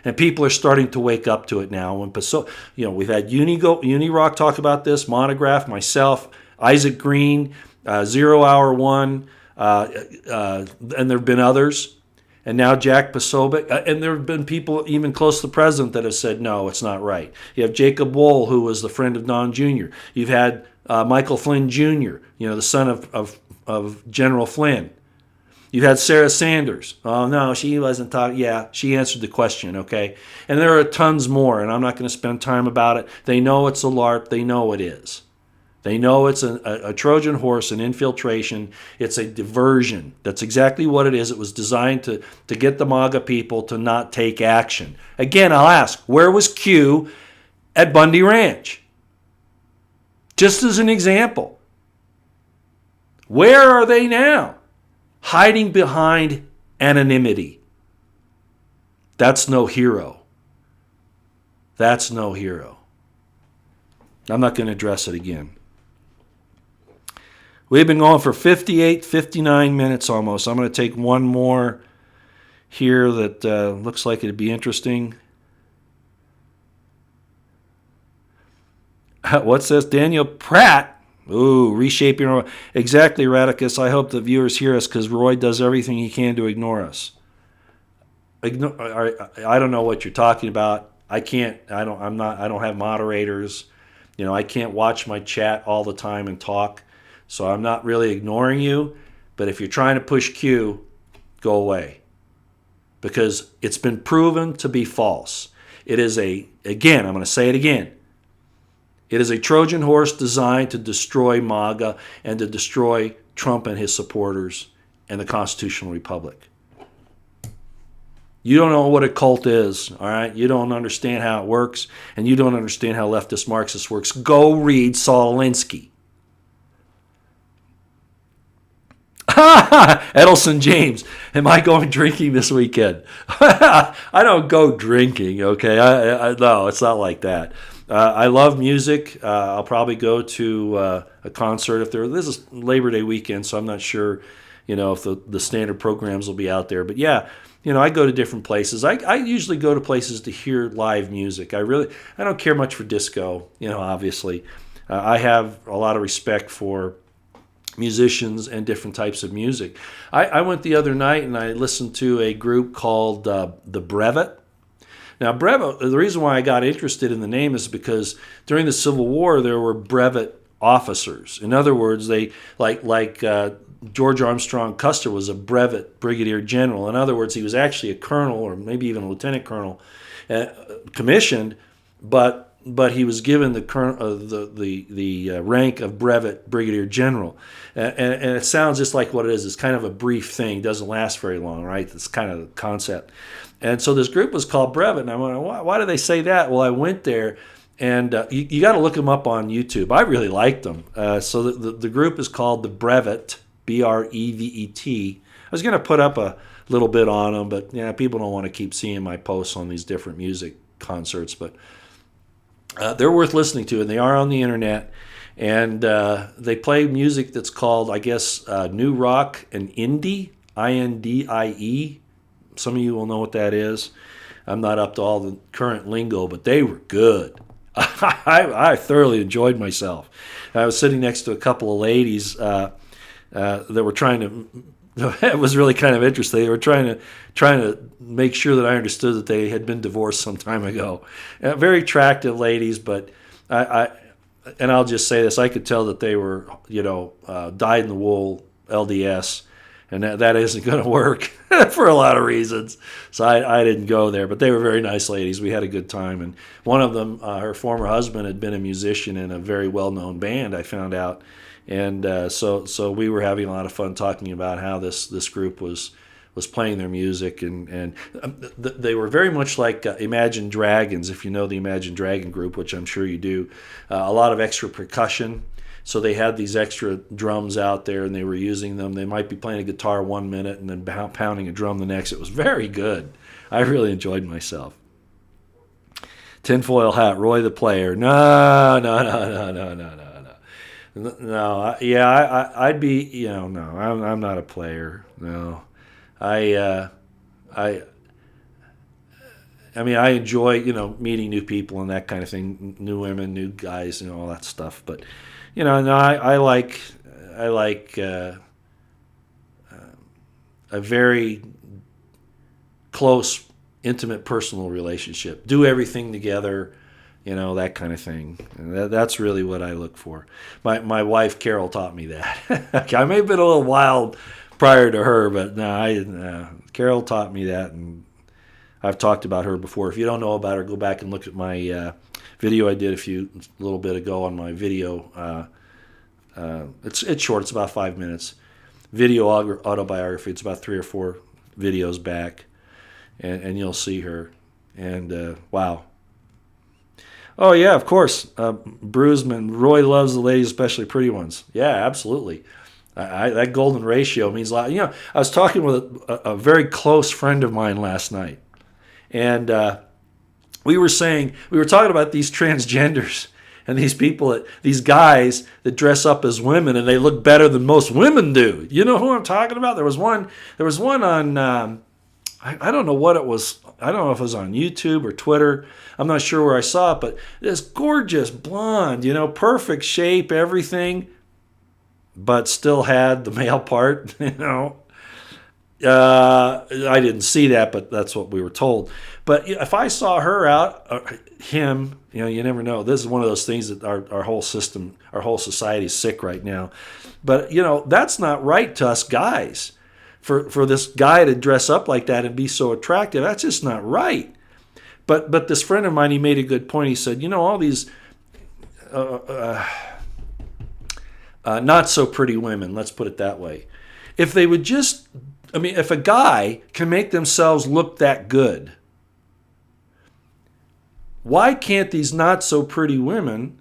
And people are starting to wake up to it now. We've had Unirock talk about this, Monograph, myself, Isaac Green, 0 Hour One, and there have been others. And now Jack Posobiec. And there have been people even close to the president that have said, no, it's not right. You have Jacob Wohl, who was the friend of Don Jr. You've had Michael Flynn Jr., the son of General Flynn. You had Sarah Sanders. Oh, no, she wasn't talking. Yeah, she answered the question, okay? And there are tons more, and I'm not going to spend time about it. They know it's a LARP. They know it is. They know it's a Trojan horse, an infiltration. It's a diversion. That's exactly what it is. It was designed to get the MAGA people to not take action. Again, I'll ask, where was Q at Bundy Ranch? Just as an example. Where are they now? Hiding behind anonymity. That's no hero. That's no hero. I'm not going to address it again. We've been going for 59 minutes almost. I'm going to take one more here that looks like it'd be interesting. What's this? Daniel Pratt. Ooh, reshaping. Exactly, Radicus. I hope the viewers hear us because Roy does everything he can to ignore us. I don't know what you're talking about. I don't have moderators. I can't watch my chat all the time and talk. So I'm not really ignoring you. But if you're trying to push Q, go away. Because it's been proven to be false. It is I'm going to say it again. It is a Trojan horse designed to destroy MAGA and to destroy Trump and his supporters and the constitutional republic. You don't know what a cult is, all right? You don't understand how it works, and you don't understand how leftist Marxist works. Go read Saul Alinsky. Edelson James, am I going drinking this weekend? I don't go drinking, okay? No, it's not like that. I love music. I'll probably go to a concert this is Labor Day weekend, so I'm not sure, if the standard programs will be out there. But yeah, I go to different places. I usually go to places to hear live music. I don't care much for disco, obviously. I have a lot of respect for musicians and different types of music. I went the other night and I listened to a group called the Brevet. Now, Brevet, the reason why I got interested in the name is because during the Civil War there were brevet officers. In other words, they like George Armstrong Custer was a brevet brigadier general. In other words, he was actually a colonel or maybe even a lieutenant colonel, commissioned, but he was given the rank of brevet brigadier general, and it sounds just like what it is. It's kind of a brief thing, doesn't last very long, right? That's kind of the concept. And so this group was called Brevet, and I went, why do they say that? Well, I went there, and you got to look them up on YouTube. I really liked them. So the group is called the Brevet, Brevet. I was going to put up a little bit on them, but people don't want to keep seeing my posts on these different music concerts, but they're worth listening to, and they are on the internet. And they play music that's called, I guess, new rock and indie, Indie. Some of you will know what that is. I'm not up to all the current lingo, but they were good. I thoroughly enjoyed myself. I was sitting next to a couple of ladies that were trying to. It was really kind of interesting. They were trying to make sure that I understood that they had been divorced some time ago. Very attractive ladies, but and I'll just say this: I could tell that they were, dyed in the wool LDS, and that isn't going to work for a lot of reasons. So I didn't go there, but they were very nice ladies. We had a good time, and one of them, her former husband, had been a musician in a very well-known band, I found out. And so we were having a lot of fun talking about how this group was playing their music, and they were very much like Imagine Dragons, if you know the Imagine Dragon group, which I'm sure you do. A lot of extra percussion. So they had these extra drums out there, and they were using them. They might be playing a guitar 1 minute and then pounding a drum the next. It was very good. I really enjoyed myself. Tinfoil hat, Roy the player. No. No, I'd be, no, I'm not a player. No, I mean, I enjoy, meeting new people and that kind of thing, new women, new guys, all that stuff. But, no, I like a very close, intimate, personal relationship. Do everything together. That kind of thing. And that's really what I look for. My wife, Carol, taught me that. I may have been a little wild prior to her, but no, Carol taught me that, and I've talked about her before. If you don't know about her, go back and look at my video I did a little bit ago on my video. It's short. It's about 5 minutes. Video autobiography. It's about 3 or 4 videos back, and you'll see her. And wow. Oh, yeah, of course. Bruisman, Roy loves the ladies, especially pretty ones. Yeah, absolutely. That golden ratio means a lot. I was talking with a very close friend of mine last night, and we were talking about these transgenders and these people, these guys that dress up as women, and they look better than most women do. You know who I'm talking about? There was one on, I don't know what it was. I don't know if it was on YouTube or Twitter. I'm not sure where I saw it, but this gorgeous blonde, perfect shape, everything, but still had the male part, I didn't see that, but that's what we were told. But if I saw her out, him, you never know. This is one of those things that our whole system, our whole society is sick right now. But, that's not right to us guys. For this guy to dress up like that and be so attractive, that's just not right. But this friend of mine, he made a good point. He said, all these not so pretty women, let's put it that way. If they would just, if a guy can make themselves look that good, why can't these not so pretty women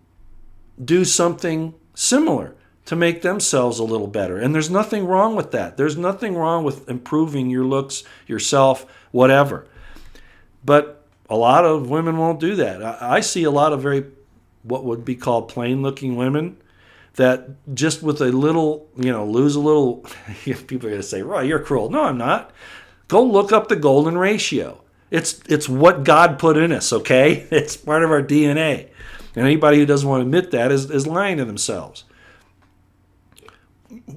do something similar to make themselves a little better? And there's nothing wrong with that. There's nothing wrong with improving your looks, yourself, whatever. But a lot of women won't do that. I see a lot of what would be called plain-looking women that just with a little, lose a little, people are going to say, Roy, you're cruel. No, I'm not. Go look up the golden ratio. It's what God put in us, okay? It's part of our DNA. And anybody who doesn't want to admit that is lying to themselves.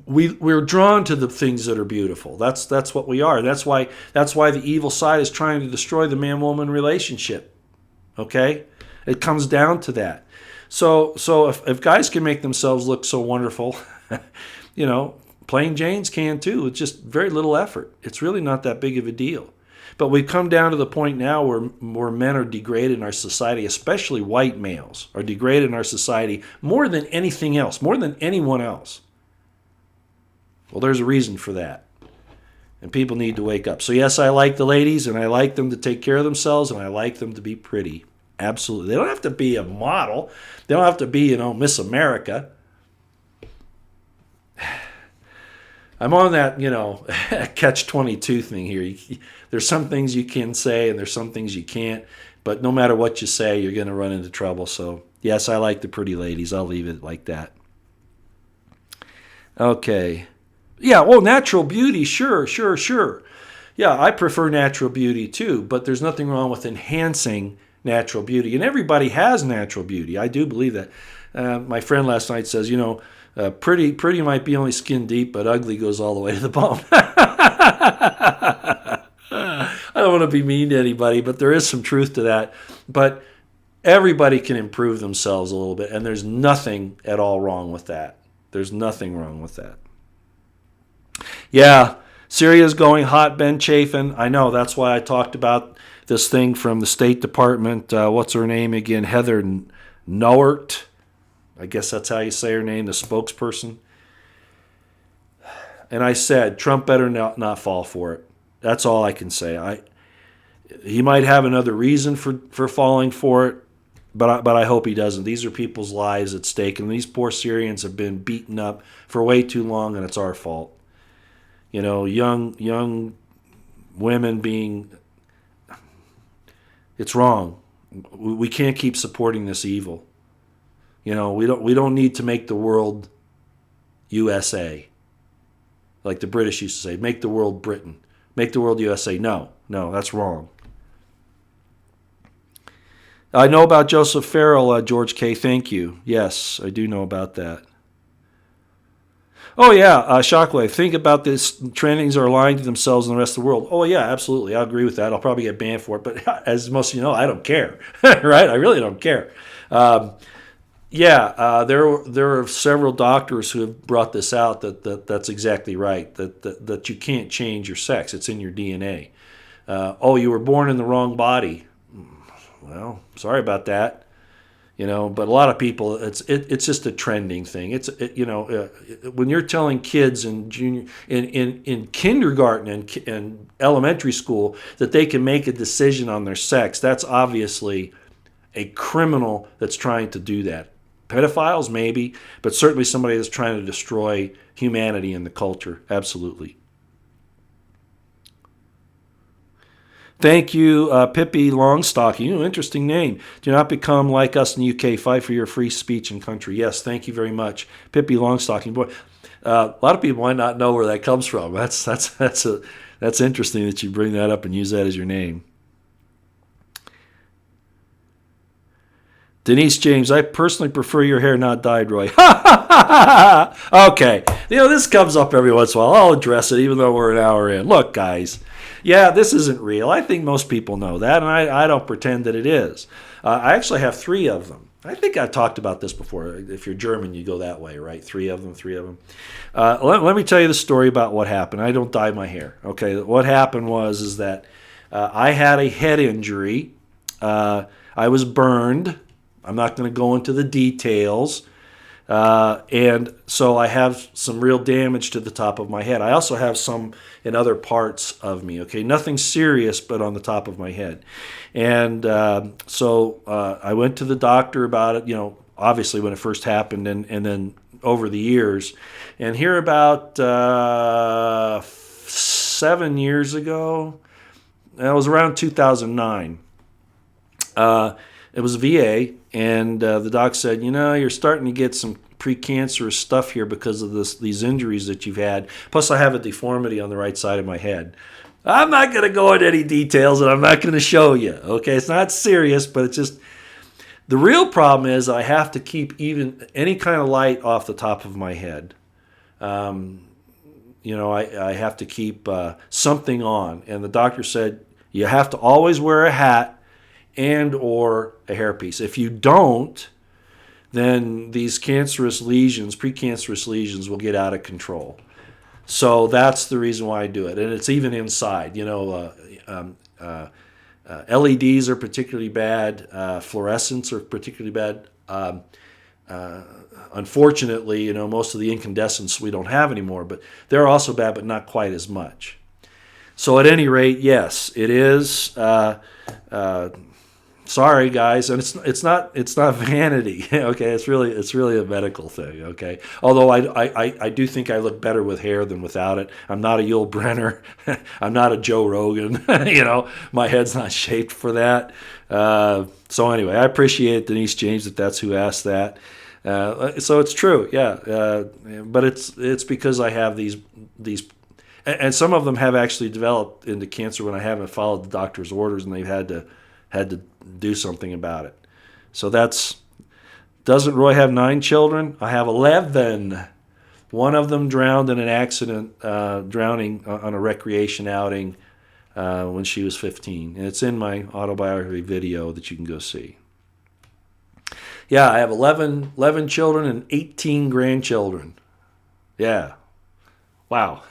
We're drawn to the things that are beautiful. That's what we are. That's why the evil side is trying to destroy the man-woman relationship. Okay? It comes down to that. So if guys can make themselves look so wonderful, plain Janes can too. It's just very little effort. It's really not that big of a deal. But we've come down to the point now where men are degraded in our society, especially white males are degraded in our society more than anything else, more than anyone else. Well, there's a reason for that. And people need to wake up. So yes, I like the ladies, and I like them to take care of themselves, and I like them to be pretty. Absolutely. They don't have to be a model. They don't have to be, Miss America. I'm on that, catch-22 thing here. There's some things you can say, and there's some things you can't. But no matter what you say, you're going to run into trouble. So yes, I like the pretty ladies. I'll leave it like that. Okay. Yeah, natural beauty, sure. Yeah, I prefer natural beauty too, but there's nothing wrong with enhancing natural beauty. And everybody has natural beauty. I do believe that. My friend last night says, pretty might be only skin deep, but ugly goes all the way to the bone. I don't want to be mean to anybody, but there is some truth to that. But everybody can improve themselves a little bit, and there's nothing at all wrong with that. There's nothing wrong with that. Yeah, Syria's going hot, Ben Chafin. I know, that's why I talked about this thing from the State Department. What's her name again? Heather Nauert. I guess that's how you say her name, the spokesperson. And I said, Trump better not fall for it. That's all I can say. He might have another reason for falling for it, but I hope he doesn't. These are people's lives at stake, and these poor Syrians have been beaten up for way too long, and it's our fault. Young women being... It's wrong. We can't keep supporting this evil. We don't need to make the world USA. Like the British used to say, make the world Britain. Make the world USA. No, that's wrong. I know about Joseph Farrell, George K. Thank you. Yes, I do know about that. Oh, yeah, Shockwave. Think about this. Trannies are lying to themselves and the rest of the world. Oh, yeah, absolutely. I agree with that. I'll probably get banned for it. But as most of you know, I don't care. Right? I really don't care. There are several doctors who have brought this out that's exactly right, that you can't change your sex. It's in your DNA. You were born in the wrong body. Well, sorry about that. But a lot of people, it's just a trending thing. When you're telling kids in kindergarten and elementary school that they can make a decision on their sex, that's obviously a criminal that's trying to do that. Pedophiles, maybe, but certainly somebody that's trying to destroy humanity and the culture. Absolutely. Thank you, Pippi Longstocking. Interesting name. Do not become like us in the UK. Fight for your free speech and country. Yes, thank you very much, Pippi Longstocking. Boy, a lot of people might not know where that comes from. That's interesting that you bring that up and use that as your name. Denise James, I personally prefer your hair not dyed, Roy. Okay. This comes up every once in a while. I'll address it even though we're an hour in. Look, guys. Yeah, this isn't real. I think most people know that, and I don't pretend that it is. I actually have 3 of them. I think I talked about this before. If you're German, you go that way, right? 3 of them. Let me tell you the story about what happened. I don't dye my hair. Okay, what happened is that I had a head injury. I was burned. I'm not going to go into the details. And so I have some real damage to the top of my head. I also have some in other parts of me, okay? Nothing serious, but on the top of my head. And so I went to the doctor about it, obviously when it first happened and then over the years. And here about 7 years ago, it was around 2009, it was VA, and the doc said, you're starting to get some precancerous stuff here because of these injuries that you've had. Plus, I have a deformity on the right side of my head. I'm not going to go into any details, and I'm not going to show you. Okay, it's not serious, but it's just the real problem is I have to keep even any kind of light off the top of my head. I have to keep something on, and the doctor said you have to always wear a hat and or a hairpiece. If you don't, then these precancerous lesions will get out of control. So that's the reason why I do it. And it's even inside. LEDs are particularly bad. Fluorescents are particularly bad. Unfortunately, most of the incandescents we don't have anymore, but they're also bad, but not quite as much. So at any rate, yes, it is. Sorry, guys, and it's not vanity. Okay, it's really a medical thing. Okay, although I do think I look better with hair than without it. I'm not a Yul Brynner. I'm not a Joe Rogan. My head's not shaped for that. So anyway, I appreciate Denise James that's who asked that. So it's true, yeah. But it's because I have these. And some of them have actually developed into cancer when I haven't followed the doctor's orders, and they've had to do something about it. So doesn't Roy have 9 children? I have 11. One of them drowned in an accident, drowning on a recreation outing when she was 15. And it's in my autobiography video that you can go see. Yeah, I have 11 children and 18 grandchildren. Yeah. Wow.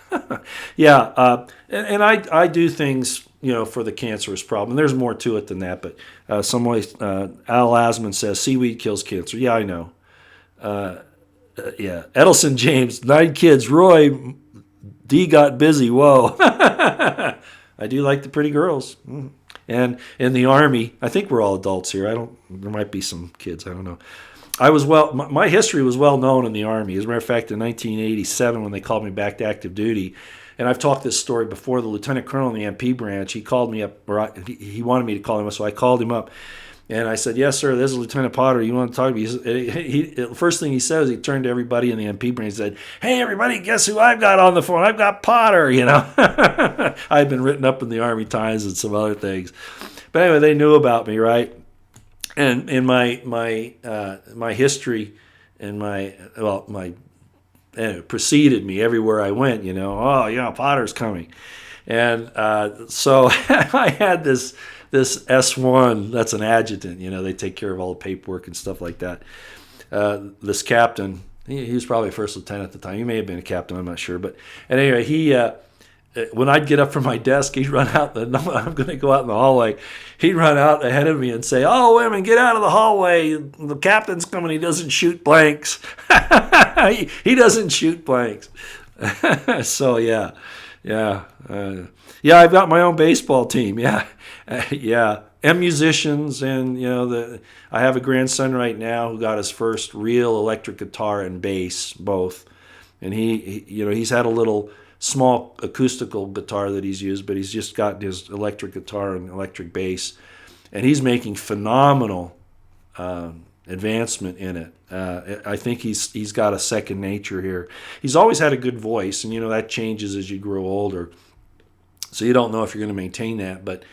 Yeah. And I do things, for the cancerous problem. There's more to it than that, but Al Asman says seaweed kills cancer. Yeah, I know. Yeah. Edelson James, 9 kids. Roy, D got busy. Whoa. I do like the pretty girls. And in the Army, I think we're all adults here. There might be some kids. I don't know. My history was well known in the Army. As a matter of fact, in 1987, when they called me back to active duty, and I've talked this story before, the lieutenant colonel in the MP branch, he called me up, or he wanted me to call him up, so I called him up. And I said, yes, sir, this is Lieutenant Potter. You want to talk to me? The first thing he said is he turned to everybody in the MP branch and said, hey, everybody, guess who I've got on the phone? I've got Potter, I'd been written up in the Army Times and some other things. But anyway, they knew about me, right? And in my history and and it preceded me everywhere I went, Potter's coming. And so I had this S1, that's an adjutant, they take care of all the paperwork and stuff like that. This captain, he was probably first lieutenant at the time. He may have been a captain, I'm not sure. But anyway, when I'd get up from my desk, he'd run out. I'm going to go out in the hallway. He'd run out ahead of me and say, "Oh, women, get out of the hallway. The captain's coming. He doesn't shoot blanks. He doesn't shoot blanks." So yeah. I've got my own baseball team. Yeah, and musicians, and I have a grandson right now who got his first real electric guitar and bass, both, and he's had a little small acoustical guitar that he's used, but he's just got his electric guitar and electric bass, and he's making phenomenal advancement in it. I think he's got a second nature here. He's always had a good voice, and that changes as you grow older, so you don't know if you're going to maintain that, but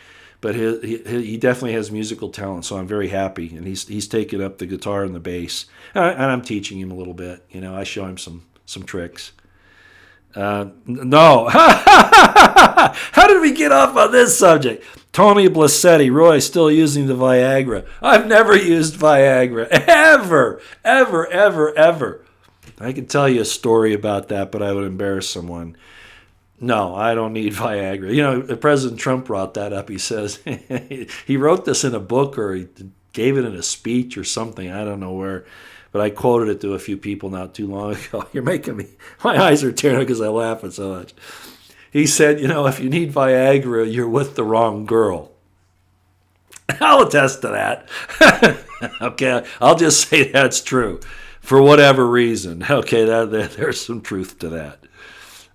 he definitely has musical talent, so I'm very happy, and he's taken up the guitar and the bass, and I'm teaching him a little bit. I show him some tricks. No. How did we get off on this subject? Tony Blassetti, Roy, still using the Viagra. I've never used Viagra. Ever. I could tell you a story about that, but I would embarrass someone. No, I don't need Viagra. President Trump brought that up. He says he wrote this in a book, or he gave it in a speech or something. I don't know where. But I quoted it to a few people not too long ago. You're making me, my eyes are tearing because I laugh at so much. He said, if you need Viagra, you're with the wrong girl. I'll attest to that. Okay, I'll just say that's true for whatever reason. Okay, there's some truth to that.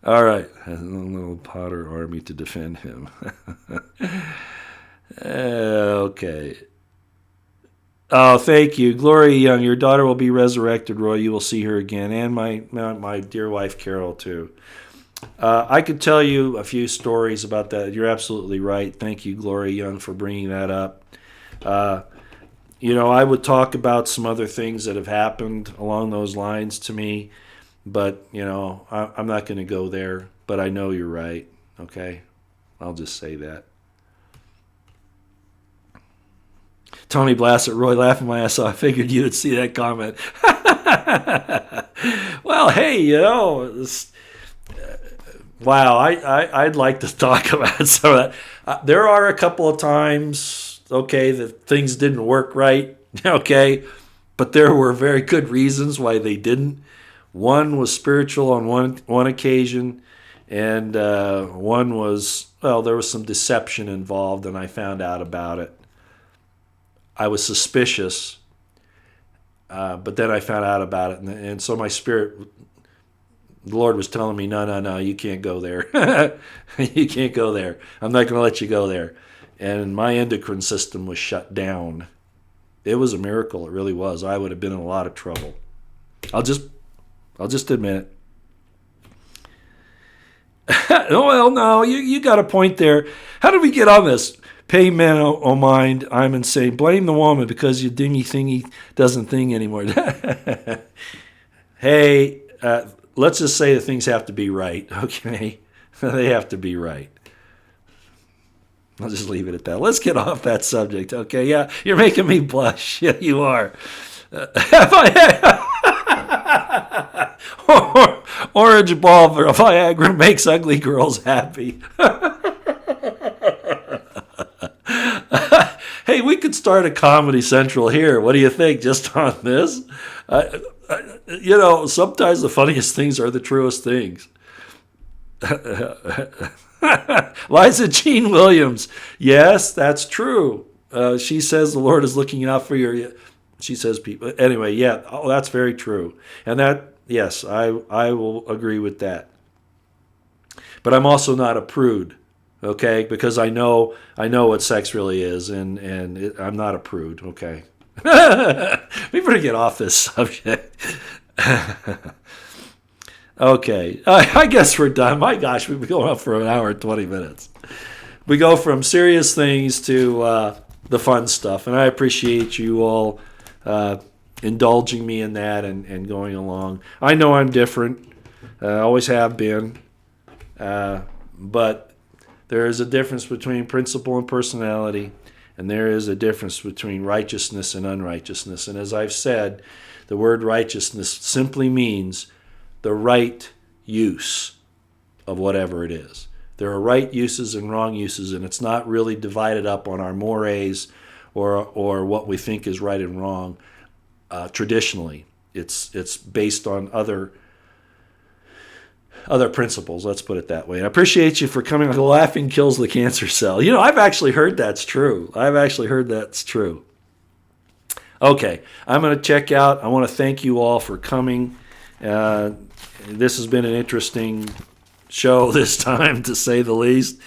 All right, a little Potter army to defend him. Okay. Oh, thank you. Gloria Young, your daughter will be resurrected, Roy. You will see her again. And my dear wife, Carol, too. I could tell you a few stories about that. You're absolutely right. Thank you, Gloria Young, for bringing that up. I would talk about some other things that have happened along those lines to me, but, I'm not going to go there. But I know you're right, okay? I'll just say that. Tony Blassett, Roy, laughing my ass off. I figured you would see that comment. Well, hey, wow, I'd like to talk about some of that. There are a couple of times, okay, that things didn't work right, okay, but there were very good reasons why they didn't. One was spiritual on one occasion, and one was, there was some deception involved, and I found out about it. I was suspicious, but then I found out about it, and so my spirit, the Lord was telling me, no, you can't go there. You can't go there. I'm not going to let you go there. And my endocrine system was shut down. It was a miracle. It really was. I would have been in a lot of trouble. I'll just admit it. Oh, well, no, you got a point there. How did we get on this? Pay men, oh mind, I'm insane. Blame the woman because your dingy thingy doesn't thing anymore. Hey, let's just say that things have to be right, okay? They have to be right. I'll just leave it at that. Let's get off that subject, okay? Yeah, you're making me blush. Yeah, you are. Have I Orange ball for Viagra makes ugly girls happy. Hey, we could start a Comedy Central here. What do you think? Just on this? Sometimes the funniest things are the truest things. Liza Jean Williams. Yes, that's true. She says the Lord is looking out for your. She says people. Anyway, yeah. Oh, that's very true. And that, yes, I will agree with that. But I'm also not a prude, okay? Because I know what sex really is, and I'm not a prude, okay? We better get off this subject. Okay, I guess we're done. My gosh, we've been going on for an hour and 20 minutes. We go from serious things to the fun stuff, and I appreciate you all indulging me in that and going along. I know I'm different. I always have been. But there is a difference between principle and personality, and there is a difference between righteousness and unrighteousness. And as I've said, the word righteousness simply means the right use of whatever it is. There are right uses and wrong uses, and it's not really divided up on our mores or what we think is right and wrong traditionally. It's based on other principles, let's put it that way. And I appreciate you for coming. Laughing kills the cancer cell. I've actually heard that's true. Okay, I'm going to check out. I want to thank you all for coming. This has been an interesting show this time, to say the least.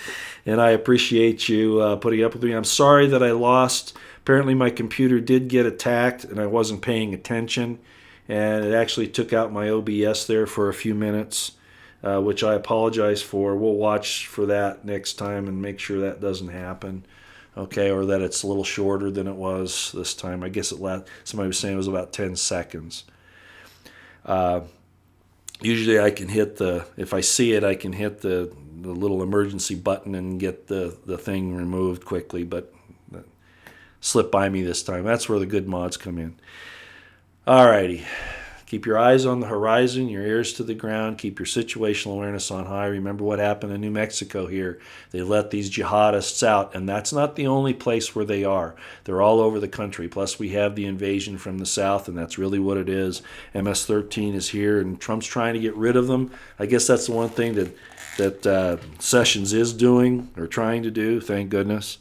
And I appreciate you putting up with me. I'm sorry that I lost. Apparently my computer did get attacked, and I wasn't paying attention. And it actually took out my OBS there for a few minutes. Which I apologize for. We'll watch for that next time and make sure that doesn't happen, okay, or that it's a little shorter than it was this time. I guess somebody was saying it was about 10 seconds. Usually I can hit if I see it, I can hit the little emergency button and get the thing removed quickly, but that slipped by me this time. That's where the good mods come in. Alrighty. Keep your eyes on the horizon, your ears to the ground. Keep your situational awareness on high. Remember what happened in New Mexico here. They let these jihadists out, and that's not the only place where they are. They're all over the country. Plus, we have the invasion from the south, and that's really what it is. MS-13 is here, and Trump's trying to get rid of them. I guess that's the one thing that Sessions is doing, or trying to do, thank goodness.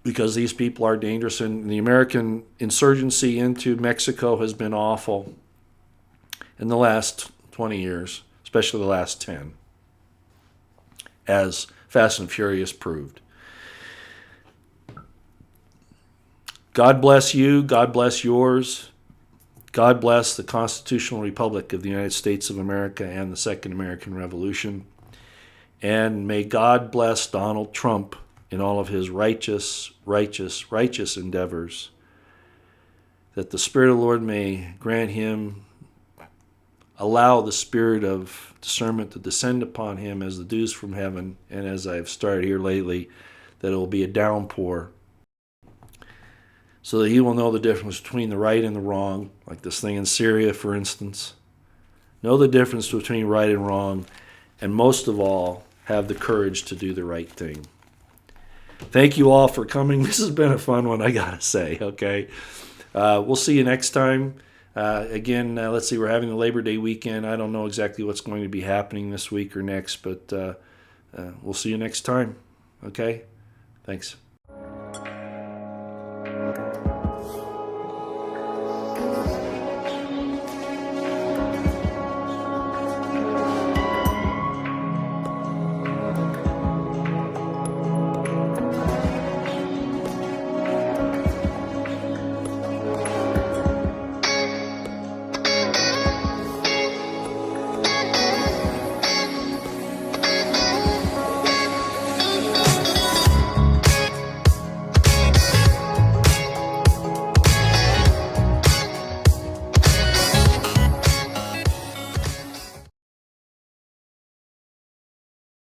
Because these people are dangerous, and the American insurgency into Mexico has been awful in the last 20 years, especially the last 10, as Fast and Furious proved. God bless you. God bless yours. God bless the Constitutional Republic of the United States of America and the Second American Revolution. And may God bless Donald Trump in all of his righteous endeavors, that the Spirit of the Lord may grant him, allow the spirit of discernment to descend upon him as the dews from heaven, and as I've started here lately, that it will be a downpour, so that he will know the difference between the right and the wrong, like this thing in Syria, for instance. Know the difference between right and wrong, and most of all, have the courage to do the right thing. Thank you all for coming. This has been a fun one, I gotta say, okay? We'll see you next time. Again, let's see, we're having the Labor Day weekend. I don't know exactly what's going to be happening this week or next, but we'll see you next time, okay? Thanks.